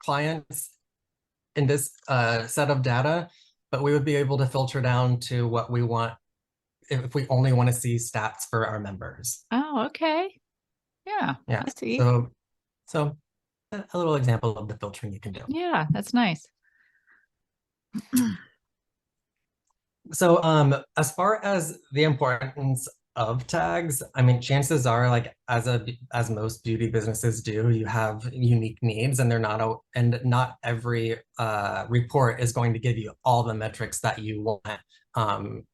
S2: clients in this set of data, but we would be able to filter down to what we want if we only want to see stats for our members.
S1: Oh, okay. Yeah,
S2: Yeah.
S1: I see.
S2: So a little example of the filtering you can do.
S1: Yeah, that's nice.
S2: So as far as the importance of tags, I mean, chances are like as most beauty businesses do, you have unique needs and and not every report is going to give you all the metrics that you want um,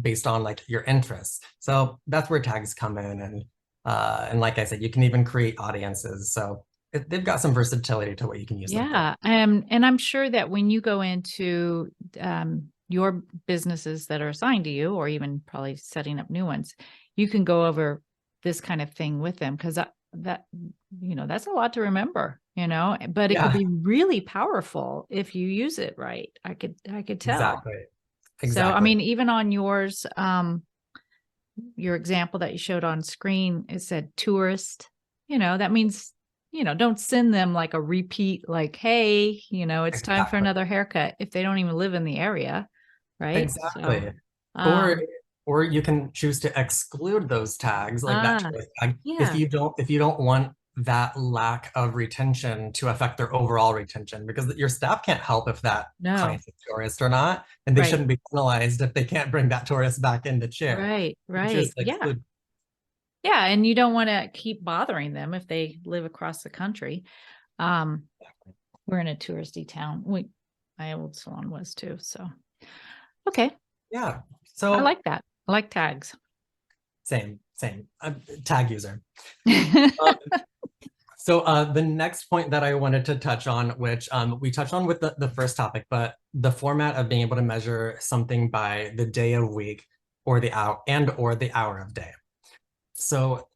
S2: based on like your interests. So that's where tags come in and like I said, you can even create audiences. So they've got some versatility to what you can use them for.
S1: Yeah. And I'm sure that when you go into your businesses that are assigned to you, or even probably setting up new ones, you can go over this kind of thing with them because that's a lot to remember, but it could
S2: Yeah,
S1: be really powerful if you use it right. I could tell.
S2: exactly.
S1: So, I
S2: Exactly.
S1: mean, even on yours, your example that you showed on screen, it said tourist, that means, don't send them like a repeat, like, hey, it's time for
S2: Exactly.
S1: another haircut if they don't even live in the area. Right. So,
S2: Exactly. Or
S1: um,
S2: or you can choose to exclude those tags like that
S1: ah,
S2: tourist tag
S1: yeah,
S2: if you don't want that lack of retention to affect their overall retention because your staff can't help if that
S1: no,
S2: client's a tourist or not, and they
S1: right,
S2: shouldn't be penalized if they can't bring that tourist back in the chair.
S1: right,
S2: You can choose
S1: right.
S2: to
S1: Yeah.
S2: exclude.
S1: Yeah. And you don't want to keep bothering them if they live across the country. Um, we're in a touristy town. My old salon was too. So, okay.
S2: Yeah.
S1: I
S2: So
S1: like that. I like tags.
S2: same. Tag user. Um, So the next point that I wanted to touch on, which we touched on with the first topic, but the format of being able to measure something by the day of week or the hour of day. So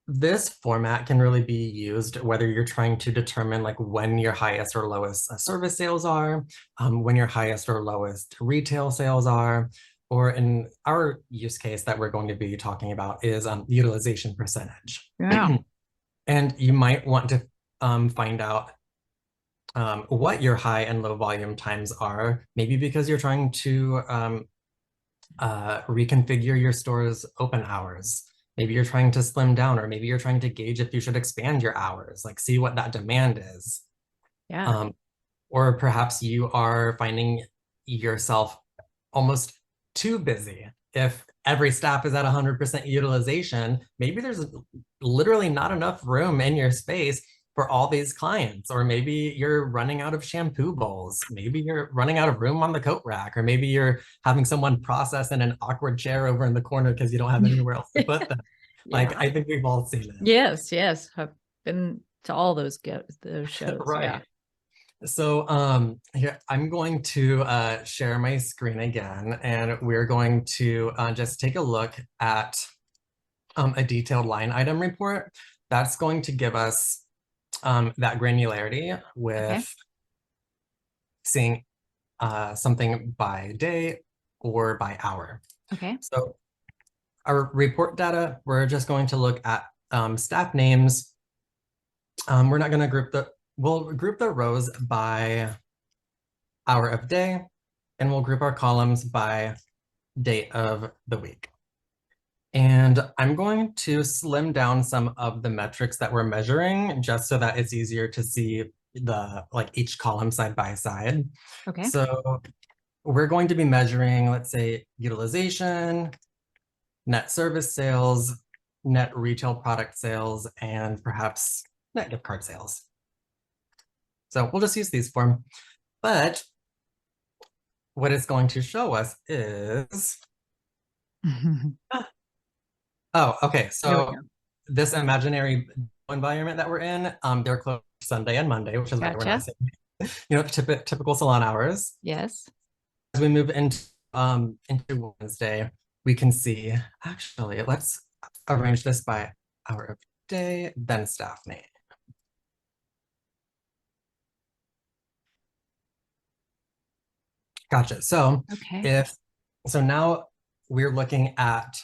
S2: this format can really be used whether you're trying to determine like when your highest or lowest service sales are, when your highest or lowest retail sales are, or in our use case that we're going to be talking about is utilization percentage.
S1: Yeah.
S2: And you might want to find out what your high and low volume times are, maybe because you're trying to reconfigure your store's open hours. Maybe you're trying to slim down, or maybe you're trying to gauge if you should expand your hours, like see what that demand is.
S1: Yeah.
S2: Or perhaps you are finding yourself almost too busy. If every staff is at 100% utilization, maybe there's literally not enough room in your space for all these clients, or maybe you're running out of shampoo bowls, maybe you're running out of room on the coat rack, or maybe you're having someone process in an awkward chair over in the corner because you don't have anywhere else to put them. Like,
S1: Yeah.
S2: I think we've all seen it.
S1: Yes. Yes. I've been to all those shows.
S2: Right.
S1: Yeah.
S2: So here I'm going to share my screen again, and we're going to just take a look at a detailed line item report. That's going to give us that granularity with seeing something by day or by hour.
S1: Okay.
S2: So our report data, we're just going to look at staff names. We're not going to we'll group the rows by hour of day, and we'll group our columns by date of the week. And I'm going to slim down some of the metrics that we're measuring just so that it's easier to see each column side by side.
S1: Okay.
S2: So we're going to be measuring, let's say, utilization, net service sales, net retail product sales, and perhaps net gift card sales. So we'll just use these for them. But what it's going to show us is, oh, okay. So this imaginary environment that we're in, they're closed Sunday and Monday, which is why we're not seeing, typical salon hours.
S1: Yes.
S2: As we move into Wednesday, we can see, actually, let's arrange this by hour of day, then staff name. Gotcha. So so now we're looking at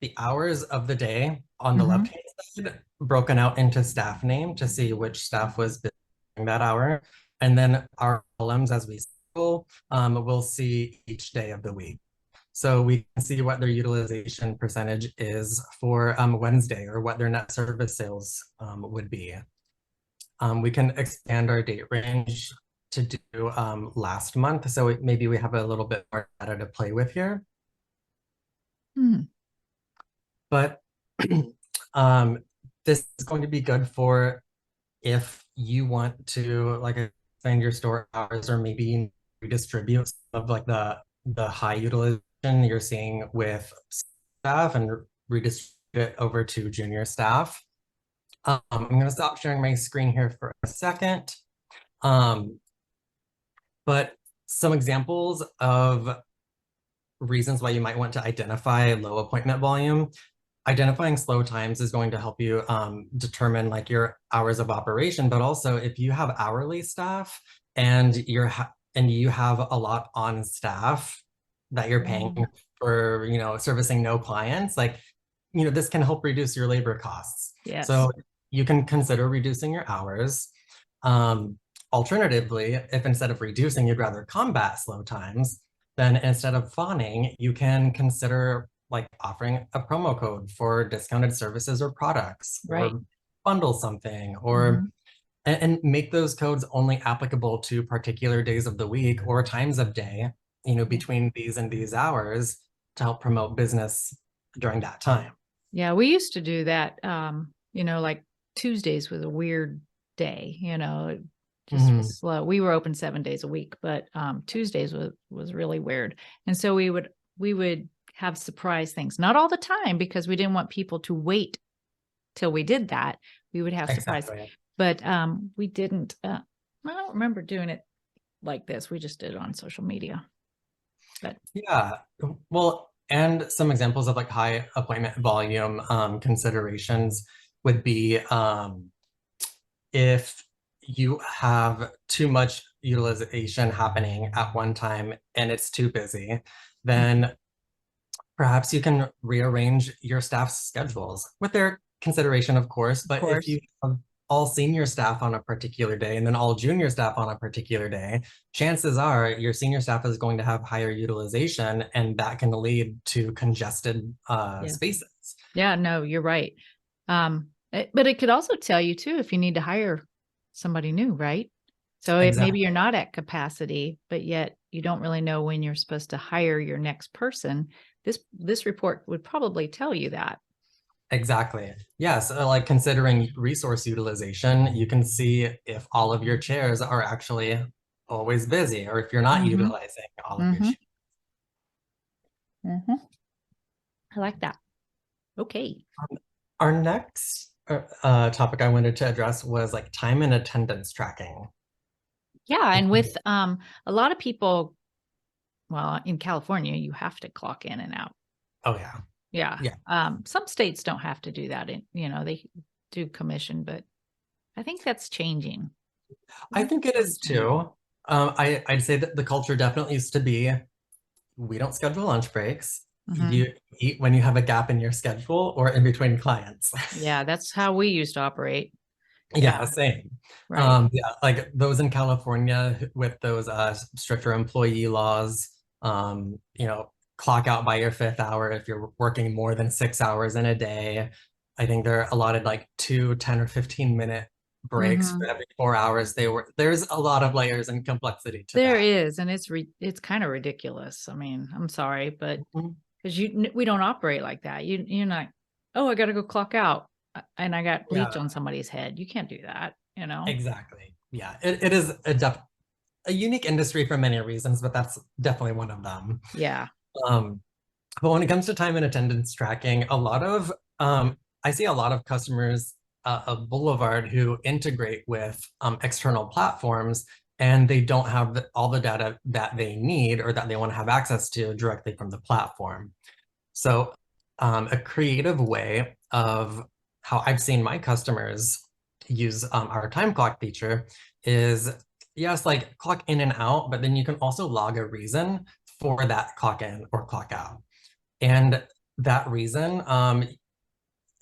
S2: the hours of the day on the left hand side, broken out into staff name to see which staff was busy during that hour. And then our columns, as we scroll, we'll see each day of the week. So we can see what their utilization percentage is for Wednesday, or what their net service sales would be. We can expand our date range to do last month. So maybe we have a little bit more data to play with here. But this is going to be good for if you want to expand your store hours, or maybe redistribute some of the high utilization you're seeing with staff and redistribute it over to junior staff. I'm going to stop sharing my screen here for a second. But some examples of reasons why you might want to identify low appointment volume. Identifying slow times is going to help you determine your hours of operation, but also if you have hourly staff and you have a lot on staff that you're paying for, servicing no clients, this can help reduce your labor costs.
S1: Yes.
S2: So you can consider reducing your hours. Alternatively, if instead of reducing, you'd rather combat slow times, then instead of fawning, you can consider offering a promo code for discounted services or products, or bundle something, or and make those codes only applicable to particular days of the week or times of day, between these and these hours, to help promote business during that time.
S1: Yeah, we used to do that. Tuesdays was a weird day, just was slow. We were open 7 days a week, but Tuesdays was really weird. And so we would have surprise things, not all the time, because we didn't want people to wait till we did that. We would have surprise, but we didn't, I don't remember doing it like this. We just did it on social media. But
S2: yeah, well, And some examples of like high appointment volume considerations would be if you have too much utilization happening at one time and it's too busy, then perhaps you can rearrange your staff's schedules with their consideration, of course.
S1: Of
S2: But if
S1: course.
S2: you have all senior staff on a particular day and then all junior staff on a particular day, chances are your senior staff is going to have higher utilization, and that can lead to congested
S1: Yeah.
S2: spaces.
S1: Yeah, no, you're right. But it could also tell you too if you need to hire somebody new, right? So maybe
S2: Exactly.
S1: you're not at capacity, but yet you don't really know when you're supposed to hire your next person. This report would probably tell you that.
S2: Exactly. Yes, like considering resource utilization, you can see if all of your chairs are actually always busy or if you're not
S1: Mm-hmm.
S2: utilizing all of your
S1: Mm-hmm.
S2: chairs.
S1: Mm-hmm. I like that. Okay.
S2: Our next topic I wanted to address was like time and attendance tracking.
S1: Yeah, and with a lot of people, well, in California, you have to clock in and out.
S2: Oh yeah.
S1: Yeah.
S2: Yeah.
S1: Some states don't have to do that. They do commission, but I think that's changing.
S2: I think it is too. I'd say that the culture definitely used to be we don't schedule lunch breaks.
S1: Mhm.
S2: You eat when you have a gap in your schedule or in between clients.
S1: Yeah, that's how we used to operate. Yeah,
S2: Yeah, same.
S1: right.
S2: Yeah, like those in California with those stricter employee laws, clock out by your fifth hour if you're working more than 6 hours in a day. I think there are allotted like 10 or 15-minute breaks for
S1: Mhm.
S2: every 4 hours. There's a lot of layers and complexity to
S1: There
S2: that.
S1: is, and it's kind of ridiculous. I mean, I'm sorry, but
S2: Mhm.
S1: because we don't operate like that. You're not. Oh, I got to go clock out, and I got bleach
S2: Yeah,
S1: on somebody's head. You can't do that.
S2: exactly. Yeah, it is a unique industry for many reasons, but that's definitely one of them.
S1: Yeah.
S2: Um, But when it comes to time and attendance tracking, I see a lot of customers of Boulevard who integrate with external platforms, and they don't have all the data that they need or that they want to have access to directly from the platform. So a creative way of how I've seen my customers use our time clock feature is, yes, like clock in and out, but then you can also log a reason for that clock in or clock out. And that reason,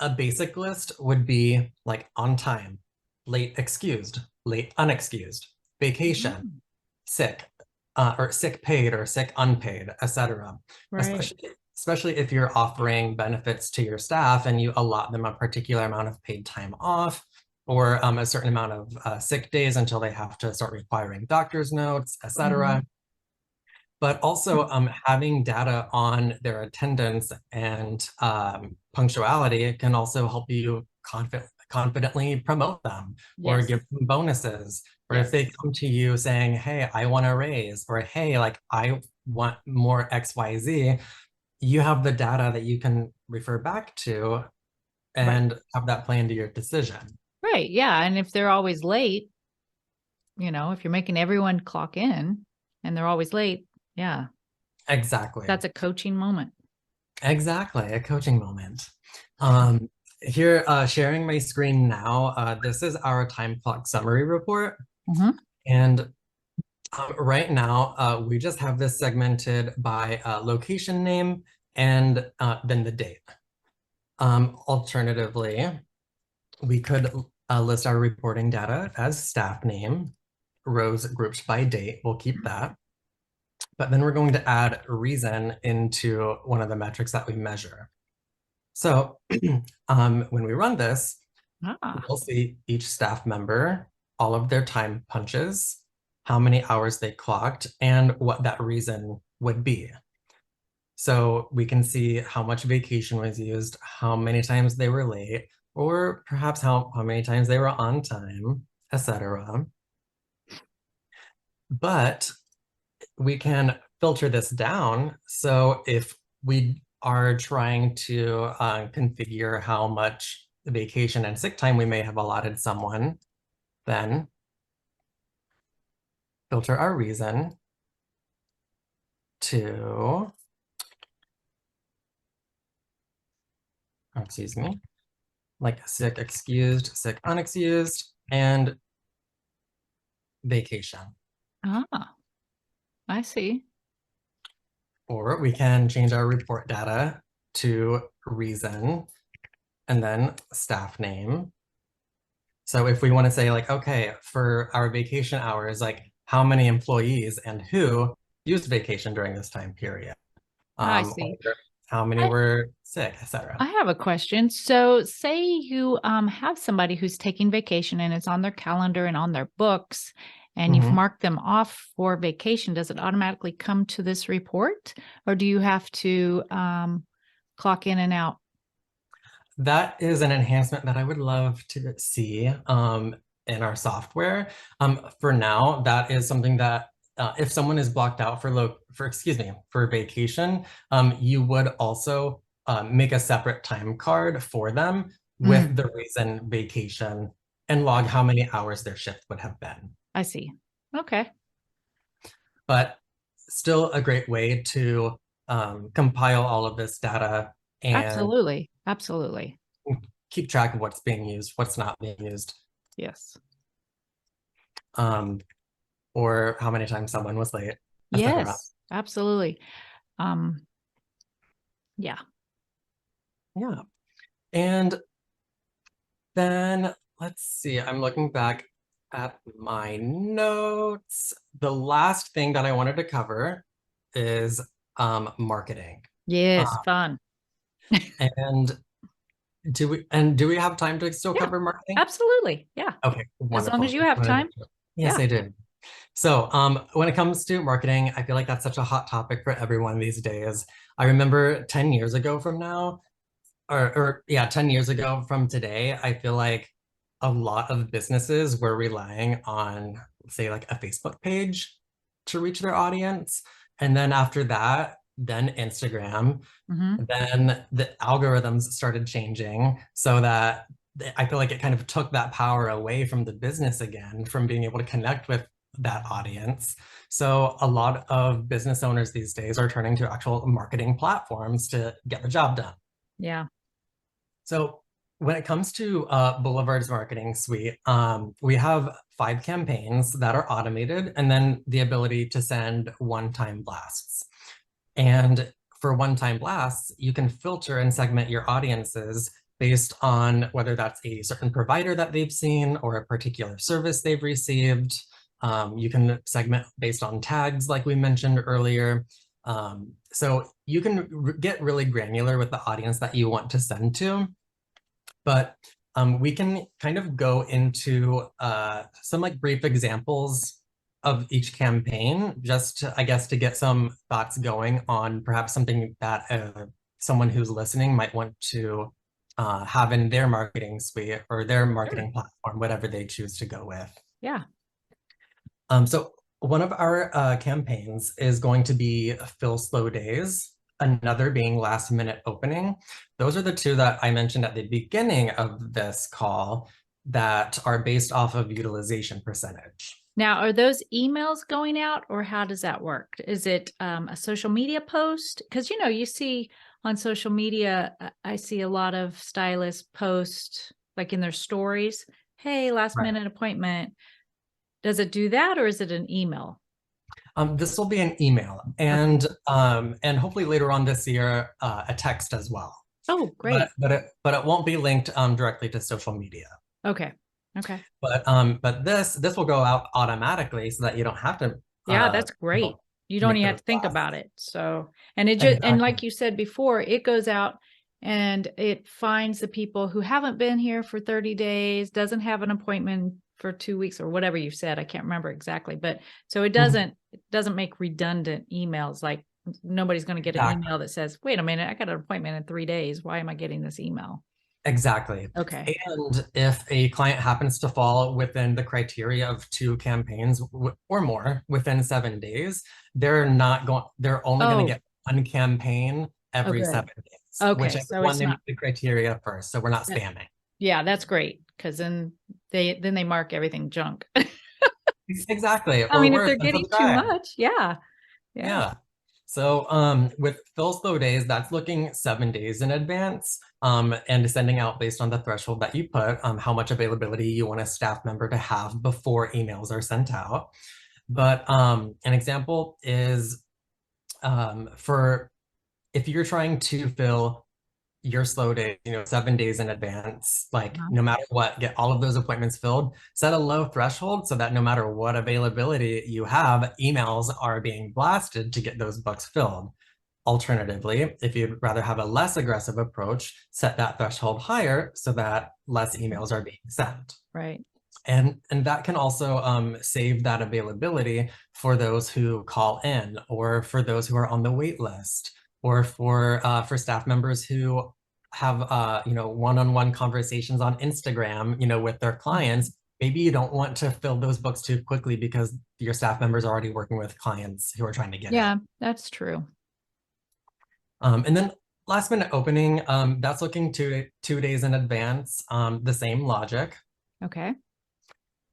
S2: a basic list would be like on time, late excused, late unexcused, vacation,
S1: Mhm.
S2: sick, or sick paid or sick unpaid, etc.
S1: Right.
S2: Especially if you're offering benefits to your staff and you allot them a particular amount of paid time off or a certain amount of sick days until they have to start requiring doctor's notes,
S1: Mhm.
S2: etc. But also having data on their attendance and punctuality can also help you confidently promote them or
S1: Yes.
S2: give them bonuses. Or if they
S1: Yes.
S2: come to you saying, hey, I want a raise, or hey, like I want more XYZ, you have the data that you can refer back to
S1: Right.
S2: and have that play into your decision.
S1: Right. Yeah. And if they're always late, if you're making everyone clock in and they're always late, yeah,
S2: Exactly.
S1: that's a coaching moment.
S2: Exactly, a coaching moment. Um, Here, sharing my screen now, this is our time clock summary report.
S1: Mhm.
S2: And right now, we just have this segmented by location name and then the date. Alternatively, we could list our reporting data as staff name, rows grouped by date. We'll keep that. But then we're going to add reason into one of the metrics that we measure. So when we run this,
S1: Ah,
S2: we'll see each staff member, all of their time punches, how many hours they clocked, and what that reason would be. So we can see how much vacation was used, how many times they were late, or perhaps how many times they were on time, etc. But we can filter this down. So if we are trying to configure how much vacation and sick time we may have allotted someone, then filter our reason to excuse me, like sick excused, sick unexcused, and vacation.
S1: Ah, I see.
S2: Or we can change our report data to reason and then staff name. So if we want to say like, okay, for our vacation hours, like how many employees and who used vacation during this time period?
S1: I
S2: Or
S1: see.
S2: how many
S1: I,
S2: were sick, etc.
S1: I have a question. So, say you have somebody who's taking vacation and it's on their calendar and on their books, and you've
S2: Mhm.
S1: marked them off for vacation. Does it automatically come to this report, or do you have to clock in and out?
S2: That is an enhancement that I would love to see in our software. For now, that is something that if someone is blocked out for vacation, you would also make a separate time card for them with
S1: Mm,
S2: the reason vacation and log how many hours their shift would have been.
S1: I see. Okay.
S2: But still a great way to compile all of this data and
S1: Absolutely. Absolutely.
S2: keep track of what's being used, what's not being used,
S1: Yes.
S2: um, or how many times someone was late, etc.
S1: Yes. Absolutely. Um, yeah.
S2: Yeah. And then let's see, I'm looking back at my notes. The last thing that I wanted to cover is marketing.
S1: Yes.
S2: Uh,
S1: Fun.
S2: and do we have time to still
S1: Yeah.
S2: cover marketing?
S1: Absolutely. Yeah.
S2: Okay,
S1: As long as
S2: wonderful.
S1: you have time.
S2: Yes,
S1: Yeah.
S2: I did. So, when it comes to marketing, I feel like that's such a hot topic for everyone these days. I remember 10 years ago from now, or yeah, 10 years ago from today, I feel like a lot of businesses were relying on, say, like a Facebook page to reach their audience. And then after that, then Instagram,
S1: Hmm.
S2: then the algorithms started changing so that I feel like it kind of took that power away from the business again, from being able to connect with that audience. So a lot of business owners these days are turning to actual marketing platforms to get the job done.
S1: Yeah.
S2: So when it comes to Boulevard's marketing suite, we have 5 campaigns that are automated and then the ability to send one-time blasts. And for one-time blasts, you can filter and segment your audiences based on whether that's a certain provider that they've seen or a particular service they've received. You can segment based on tags, like we mentioned earlier. So you can get really granular with the audience that you want to send to. But we can kind of go into some like brief examples of each campaign, just to, I guess, to get some thoughts going on perhaps something that someone who's listening might want to have in their marketing suite or their
S1: Sure.
S2: marketing platform, whatever they choose to go with.
S1: Yeah.
S2: So one of our campaigns is going to be Fill Slow Days, another being Last Minute Opening. Those are the two that I mentioned at the beginning of this call that are based off of utilization percentage.
S1: Now, are those emails going out, or how does that work? Is it a social media post? Because, you see on social media, I see a lot of stylists post like in their stories, hey, last
S2: Right.
S1: minute appointment. Does it do that, or is it an email?
S2: This will be an email
S1: Okay.
S2: and hopefully later on this year, a text as well.
S1: Oh,
S2: But
S1: great.
S2: it won't be linked directly to social media.
S1: Okay. Okay.
S2: But this will go out automatically so that you don't have to
S1: Yeah, that's great. You don't
S2: make
S1: even have
S2: those
S1: to think
S2: blasts.
S1: about it. So, and
S2: Exactly.
S1: like you said before, it goes out and it finds the people who haven't been here for 30 days, doesn't have an appointment for 2 weeks or whatever you said. I can't remember exactly, but so
S2: Mhm.
S1: it doesn't make redundant emails. Like nobody's going to get an
S2: Exactly.
S1: email that says, wait a minute, I got an appointment in 3 days. Why am I getting this email?
S2: Exactly.
S1: Okay.
S2: And if a client happens to fall within the criteria of 2 campaigns or more within 7 days, they're only going to
S1: Oh,
S2: get one campaign
S1: oh,
S2: every
S1: good.
S2: 7 days,
S1: Okay.
S2: whichever
S1: So
S2: one
S1: it's
S2: they
S1: not
S2: meet the criteria first. So we're not
S1: that,
S2: spamming.
S1: yeah, that's great. Cause then they mark everything junk.
S2: Exactly.
S1: I
S2: Or
S1: mean, if
S2: worse,
S1: they're getting too
S2: unsubscribe.
S1: much, yeah. Yeah.
S2: Yeah. So with fill slow days, that's looking 7 days in advance and sending out based on the threshold that you put, how much availability you want a staff member to have before emails are sent out. But an example is for if you're trying to fill your slow day, 7 days in advance, like
S1: Uh-huh.
S2: no matter what, get all of those appointments filled, set a low threshold so that no matter what availability you have, emails are being blasted to get those books filled. Alternatively, if you'd rather have a less aggressive approach, set that threshold higher so that less emails are being sent.
S1: Right.
S2: And that can also save that availability for those who call in, or for those who are on the wait list, or for staff members who have one-on-one conversations on Instagram, with their clients. Maybe you don't want to fill those books too quickly because your staff members are already working with clients who are trying to get
S1: Yeah,
S2: in.
S1: that's true.
S2: And then last minute opening, that's looking 2 days in advance. The same logic.
S1: Okay.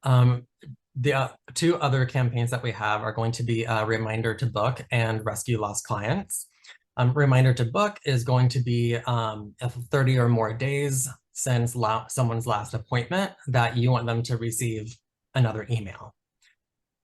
S2: The two other campaigns that we have are going to be Reminder to Book and Rescue Lost Clients. Reminder to Book is going to be 30 or more days since someone's last appointment that you want them to receive another email.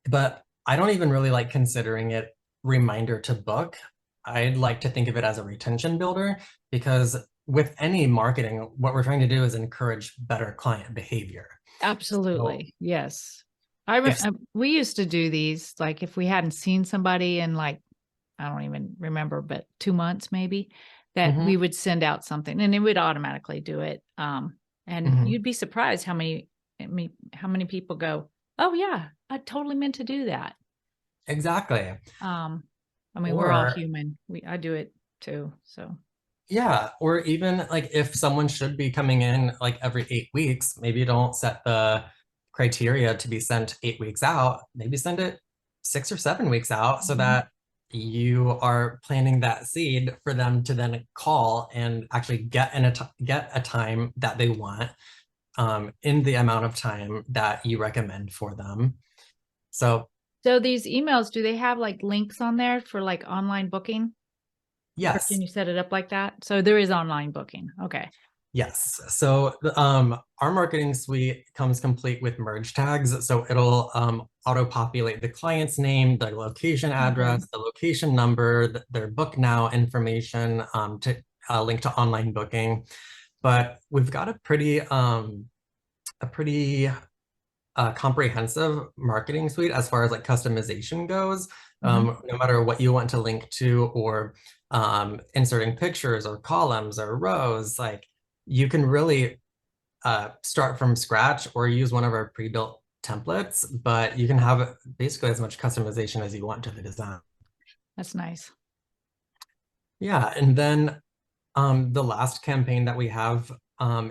S2: But I don't even really like considering it Reminder to Book. I'd like to think of it as a retention builder, because with any marketing, what we're trying to do is encourage better client behavior.
S1: Absolutely. Yes.
S2: Yes.
S1: We used to do these, like if we hadn't seen somebody in like, I don't even remember, but 2 months maybe, that
S2: Mhm.
S1: we would send out something and it would automatically do it. And
S2: Mhm.
S1: you'd be surprised how many people go, oh yeah, I totally meant to do that.
S2: Exactly.
S1: I mean, we're all
S2: Or
S1: human. I do it too. So
S2: yeah, or even like if someone should be coming in like every 8 weeks, maybe you don't set the criteria to be sent 8 weeks out. Maybe send it 6 or 7 weeks out so
S1: Mhm.
S2: that you are planting that seed for them to then call and actually get a time that they want in the amount of time that you recommend for them. So
S1: So these emails, do they have like links on there for like online booking? Or can
S2: yes.
S1: you set it up like that? So there is online booking. Okay.
S2: Yes. So our marketing suite comes complete with merge tags. So it'll auto-populate the client's name, the location
S1: Okay.
S2: address, the location number, their book now information to link to online booking. But we've got a pretty comprehensive marketing suite as far as like customization goes.
S1: Mhm.
S2: No matter what you want to link to, or inserting pictures or columns or rows, like you can really start from scratch or use one of our pre-built templates, but you can have basically as much customization as you want to the design.
S1: That's nice.
S2: Yeah, and then the last campaign that we have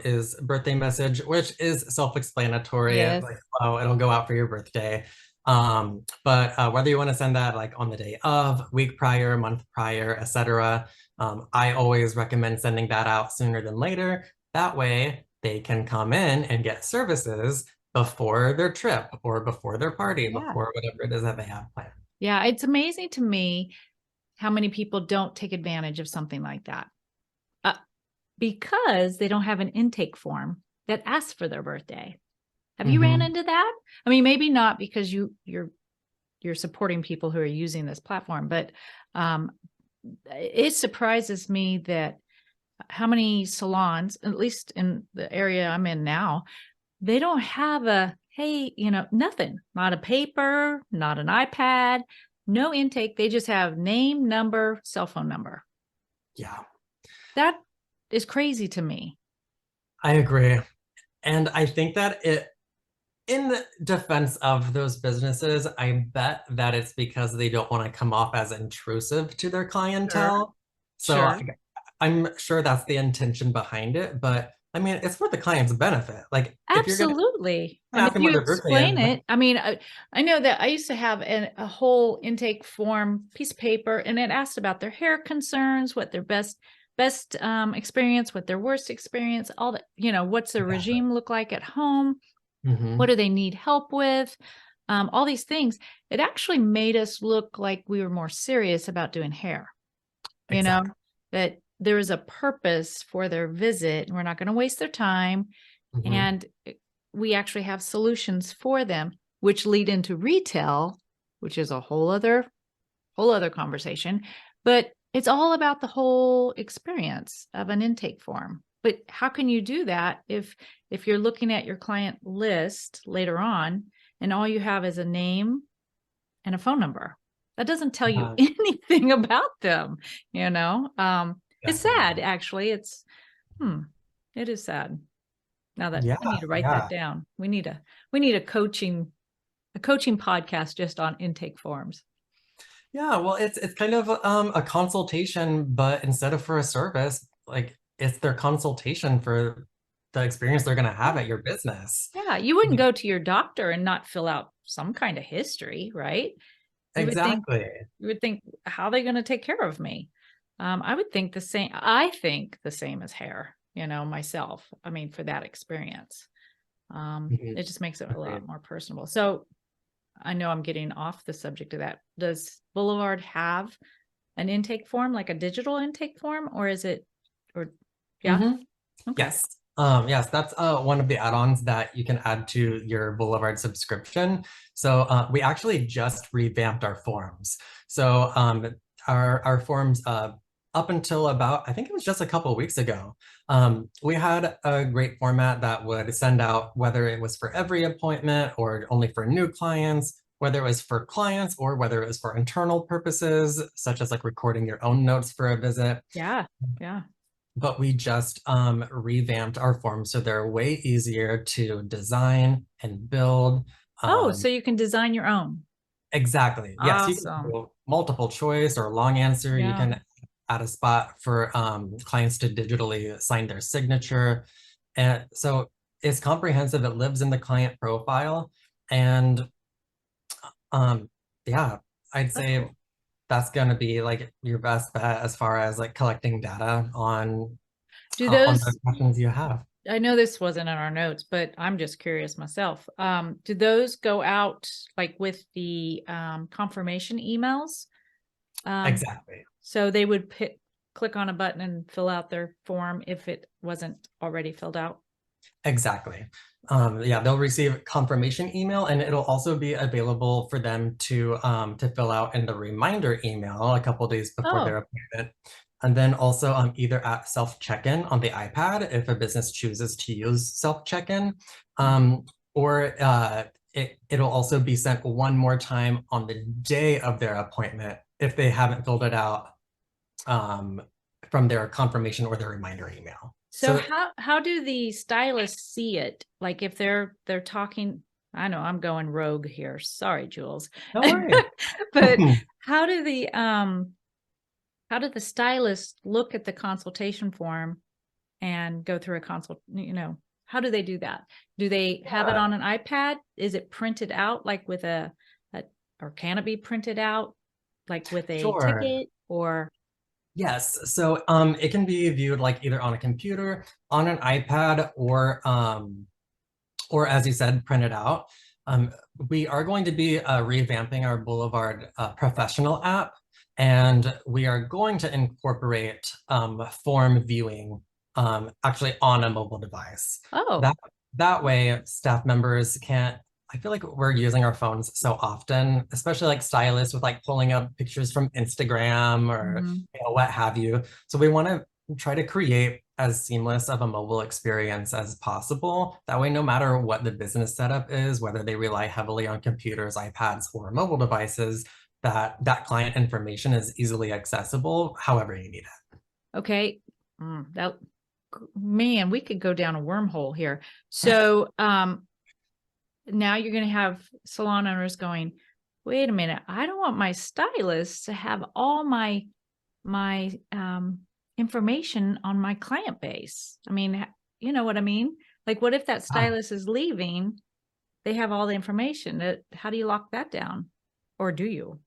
S2: is birthday message, which is self-explanatory.
S1: Yes.
S2: Like, oh, it'll go out for your birthday. But whether you want to send that like on the day of, week prior, month prior, etc., I always recommend sending that out sooner than later. That way they can come in and get services before their trip or before their party,
S1: Yeah.
S2: before whatever it is that they have planned.
S1: Yeah. It's amazing to me how many people don't take advantage of something like that uh, because they don't have an intake form that asks for their birthday. Have you ran
S2: Mhm.
S1: into that? I mean, maybe not because you're supporting people who are using this platform, but um, it surprises me that how many salons, at least in the area I'm in now, they don't have hey, nothing, not a paper, not an iPad, no intake. They just have name, number, cell phone number.
S2: Yeah,
S1: That is crazy to me.
S2: I agree. And I think that in defense of those businesses, I bet that it's because they don't want to come off as intrusive to their
S1: Sure.
S2: clientele. So
S1: Sure.
S2: I'm sure that's the intention behind it, but I mean, it's for the client's benefit. Like if you're gonna
S1: Absolutely. And if
S2: ask them what
S1: you
S2: their birthday
S1: explain
S2: is, like,
S1: it, I mean, I know that I used to have a whole intake form piece of paper, and it asked about their hair concerns, what their best experience, what their worst experience, all that, what's their
S2: exactly.
S1: regime look like at home, what
S2: Mhm.
S1: do they need help with, all these things, it actually made us look like we were more serious about doing hair. You know,
S2: Exactly.
S1: that there is a purpose for their visit and we're not going to waste their time.
S2: Mhm.
S1: And we actually have solutions for them, which lead into retail, which is a whole other conversation. But it's all about the whole experience of an intake form. But how can you do that if you're looking at your client list later on and all you have is a name and a phone number? That doesn't tell you
S2: Uh,
S1: anything about them, you know? It's sad,
S2: Definitely.
S1: actually. Hmm, it is sad. Now that
S2: Yeah,
S1: I need to write that
S2: yeah.
S1: down. We need a coaching podcast just on intake forms.
S2: Yeah, well, it's kind of a consultation, but instead of for a service, like it's their consultation for the experience they're gonna have
S1: Yeah.
S2: at your business.
S1: Yeah, you wouldn't go to your doctor and not fill out some kind of history, right? You would think
S2: Exactly.
S1: how are they going to take care of me? I would think the same. I think the same as hair, myself. I mean, for that experience,
S2: Mhm.
S1: it just makes it a lot
S2: Agreed.
S1: more personable. So I know I'm getting off the subject of that. Does Boulevard have an intake form, like a digital intake form, or is it, or yeah?
S2: Mhm.
S1: Okay.
S2: Yes. Yes, that's one of the add-ons that you can add to your Boulevard subscription. So we actually just revamped our forms. So our forms up until about, I think it was just a couple of weeks ago, we had a great format that would send out whether it was for every appointment or only for new clients, whether it was for clients or whether it was for internal purposes, such as like recording your own notes for a visit.
S1: Yeah. Yeah.
S2: But we just revamped our forms so they're way easier to design and build.
S1: Oh,
S2: Um,
S1: so you can design your own.
S2: exactly. Yes, you can
S1: Awesome.
S2: do multiple choice or long answer. You
S1: Yeah.
S2: can add a spot for clients to digitally sign their signature. And so it's comprehensive. It lives in the client profile. And um, yeah, I'd
S1: That's
S2: say
S1: cool.
S2: that's going to be like your best bet as far as like collecting data
S1: Do
S2: on the
S1: those
S2: questions you have.
S1: I know this wasn't in our notes, but I'm just curious myself. Do those go out like with the confirmation emails? Um,
S2: Exactly.
S1: so they would click on a button and fill out their form if it wasn't already filled out.
S2: Exactly. Yeah, they'll receive confirmation email, and it'll also be available for them to fill out in the reminder email a couple days before their
S1: Oh,
S2: appointment. And then also either at self check-in on the iPad if a business chooses to use self check-in, um, or it'll also be sent one more time on the day of their appointment if they haven't filled it out um, from their confirmation or their reminder email.
S1: so
S2: So
S1: how do the stylists see it? Like if they're talking, I know I'm going rogue here. Sorry, Jules.
S2: no worries.
S1: But how do the um how do the stylists look at the consultation form and go through a how do they do that? Do they have it
S2: Yeah,
S1: on an iPad? Is it printed out like with a or can it be printed out like with a
S2: sure.
S1: ticket or
S2: Yes. So it can be viewed like either on a computer, on an iPad, or as you said, printed out. Um, we are going to be revamping our Boulevard professional app, and we are going to incorporate form viewing actually on a mobile device.
S1: oh,
S2: That that way, staff members can't. I feel like we're using our phones so often, especially like stylists with like pulling up pictures from Instagram or
S1: mhm.
S2: what have you. So we want to try to create as seamless of a mobile experience as possible. That way, no matter what the business setup is, whether they rely heavily on computers, iPads, or mobile devices, that client information is easily accessible however you need it.
S1: Okay. That man, we could go down a wormhole here. So now you're going to have salon owners going, wait a minute, I don't want my stylist to have all my information on my client base. I mean, you know what I mean? Like, what if that
S2: Ah,
S1: stylist is leaving? They have all the information. How do you lock that down? Or do you?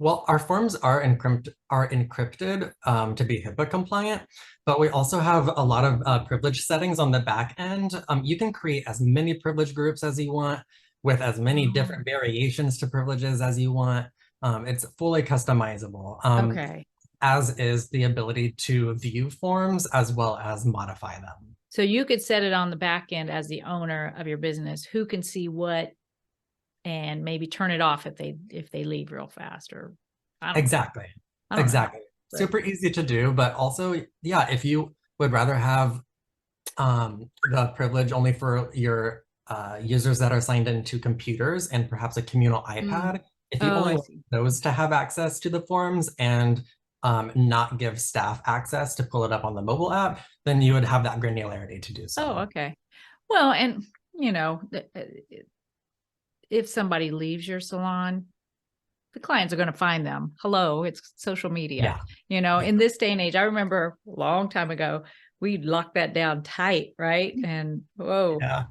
S2: well, our forms are encrypted to be HIPAA compliant, but we also have a lot of privilege settings on the back end. You can create as many privilege groups as you want. with as many
S1: Oh,
S2: different variations to privileges as you want. It's fully customizable,
S1: okay.
S2: as is the ability to view forms as well as modify them.
S1: So you could set it on the back end as the owner of your business, who can see what, and maybe turn it off if they leave real fast, or I don't know.
S2: Exactly.
S1: I don't know how,
S2: Exactly.
S1: but
S2: Super easy to do, but also, yeah, if you would rather have the privilege only for your users that are signed into computers and perhaps a communal
S1: mm.
S2: iPad, if you
S1: Oh,
S2: only
S1: I
S2: want
S1: see.
S2: those to have access to the forms and not give staff access to pull it up on the mobile app, then you would have that granularity to do
S1: Oh,
S2: so.
S1: okay. Well, and if somebody leaves your salon, the clients are going to find them. Hello, it's social media.
S2: Yeah. Yeah.
S1: In this day and age, I remember a long time ago, we locked that down tight, right? And whoa,
S2: Yeah.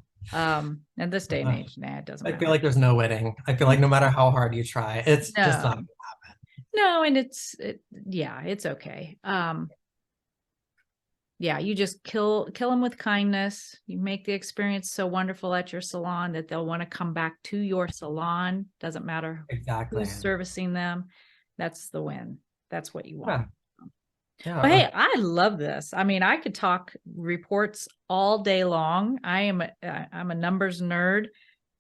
S1: in this day and age, nah, it doesn't
S2: I feel
S1: matter.
S2: like there's no winning. I feel like no matter how hard you try, it's just not
S1: No,
S2: gonna happen.
S1: no, and yeah, it's okay. Yeah, you just kill them with kindness. You make the experience so wonderful at your salon that they'll want to come back to your salon. Doesn't matter
S2: Exactly.
S1: who's servicing them. That's the win. That's what you want.
S2: Yeah. Yeah.
S1: Well, hey, I love this. I mean, I could talk reports all day long. I'm a numbers nerd.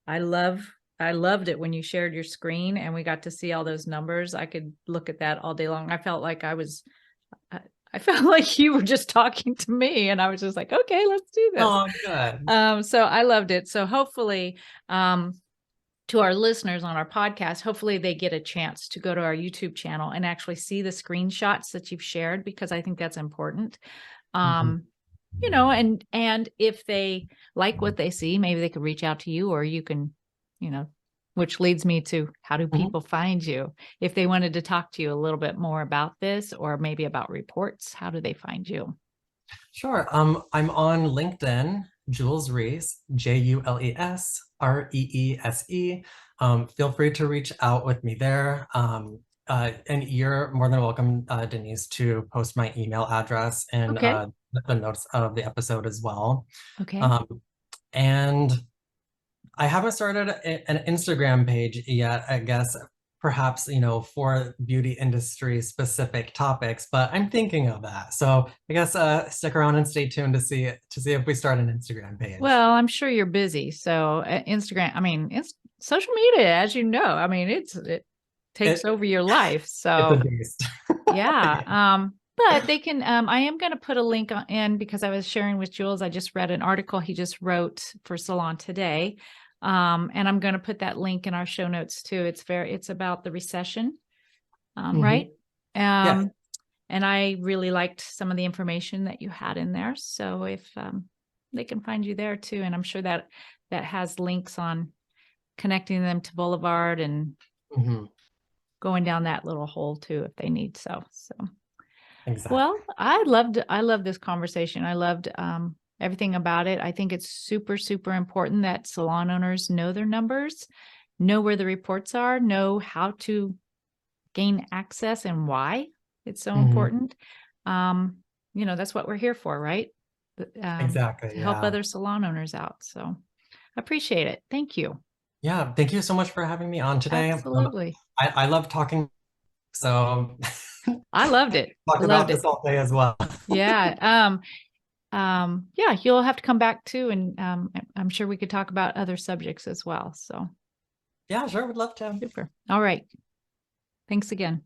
S1: I loved it when you shared your screen and we got to see all those numbers. I could look at that all day long. I felt like I felt like you were just talking to me, and I was just like, okay, let's do this.
S2: Oh, good.
S1: So I loved it. So hopefully, to our listeners on our podcast, hopefully they get a chance to go to our YouTube channel and actually see the screenshots that you've shared, because I think that's important.
S2: Mhm.
S1: And if they like what they see, maybe they could reach out to you, or you can, which leads me to, how do
S2: Mhm.
S1: people find you? If they wanted to talk to you a little bit more about this, or maybe about reports, how do they find you?
S2: Sure. I'm on LinkedIn, Jules Reese, JulesReese. Feel free to reach out with me there. And you're more than welcome, Denise, to post my email address in
S1: Okay.
S2: the notes of the episode as well.
S1: Okay.
S2: Um, and I haven't started an Instagram page yet, I guess, perhaps, for beauty industry specific topics, but I'm thinking of that. So I guess stick around and stay tuned to see if we start an Instagram page.
S1: Well, I'm sure you're busy. So Instagram, I mean, it's social media, as you know. I mean, it takes
S2: It,
S1: over your life.
S2: it's a
S1: So
S2: beast.
S1: yeah. But they can, I am going to put a link in, because I was sharing with Jules. I just read an article he just wrote for Salon Today. And I'm going to put that link in our show notes too. It's about the recession.
S2: Mhm.
S1: Right.
S2: Yeah.
S1: And I really liked some of the information that you had in there. So if, they can find you there too. And I'm sure that has links on connecting them to Boulevard and
S2: Mhm.
S1: going down that little hole too, if they need so.
S2: Exactly.
S1: Well, I loved this conversation. I loved everything about it. I think it's super, super important that salon owners know their numbers, know where the reports are, know how to gain access and why it's so
S2: Mhm.
S1: important. That's what we're here for, right?
S2: Exactly.
S1: To help
S2: Yeah.
S1: other salon owners out. So I appreciate it. Thank you.
S2: Yeah. Thank you so much for having me on today.
S1: Absolutely.
S2: I love talking, so
S1: I loved it.
S2: talk
S1: I
S2: about
S1: loved
S2: this
S1: it.
S2: all day as well.
S1: Yeah. Yeah, you'll have to come back too. And I'm sure we could talk about other subjects as well. So
S2: Yeah, sure. Would love to.
S1: super. All right. Thanks again.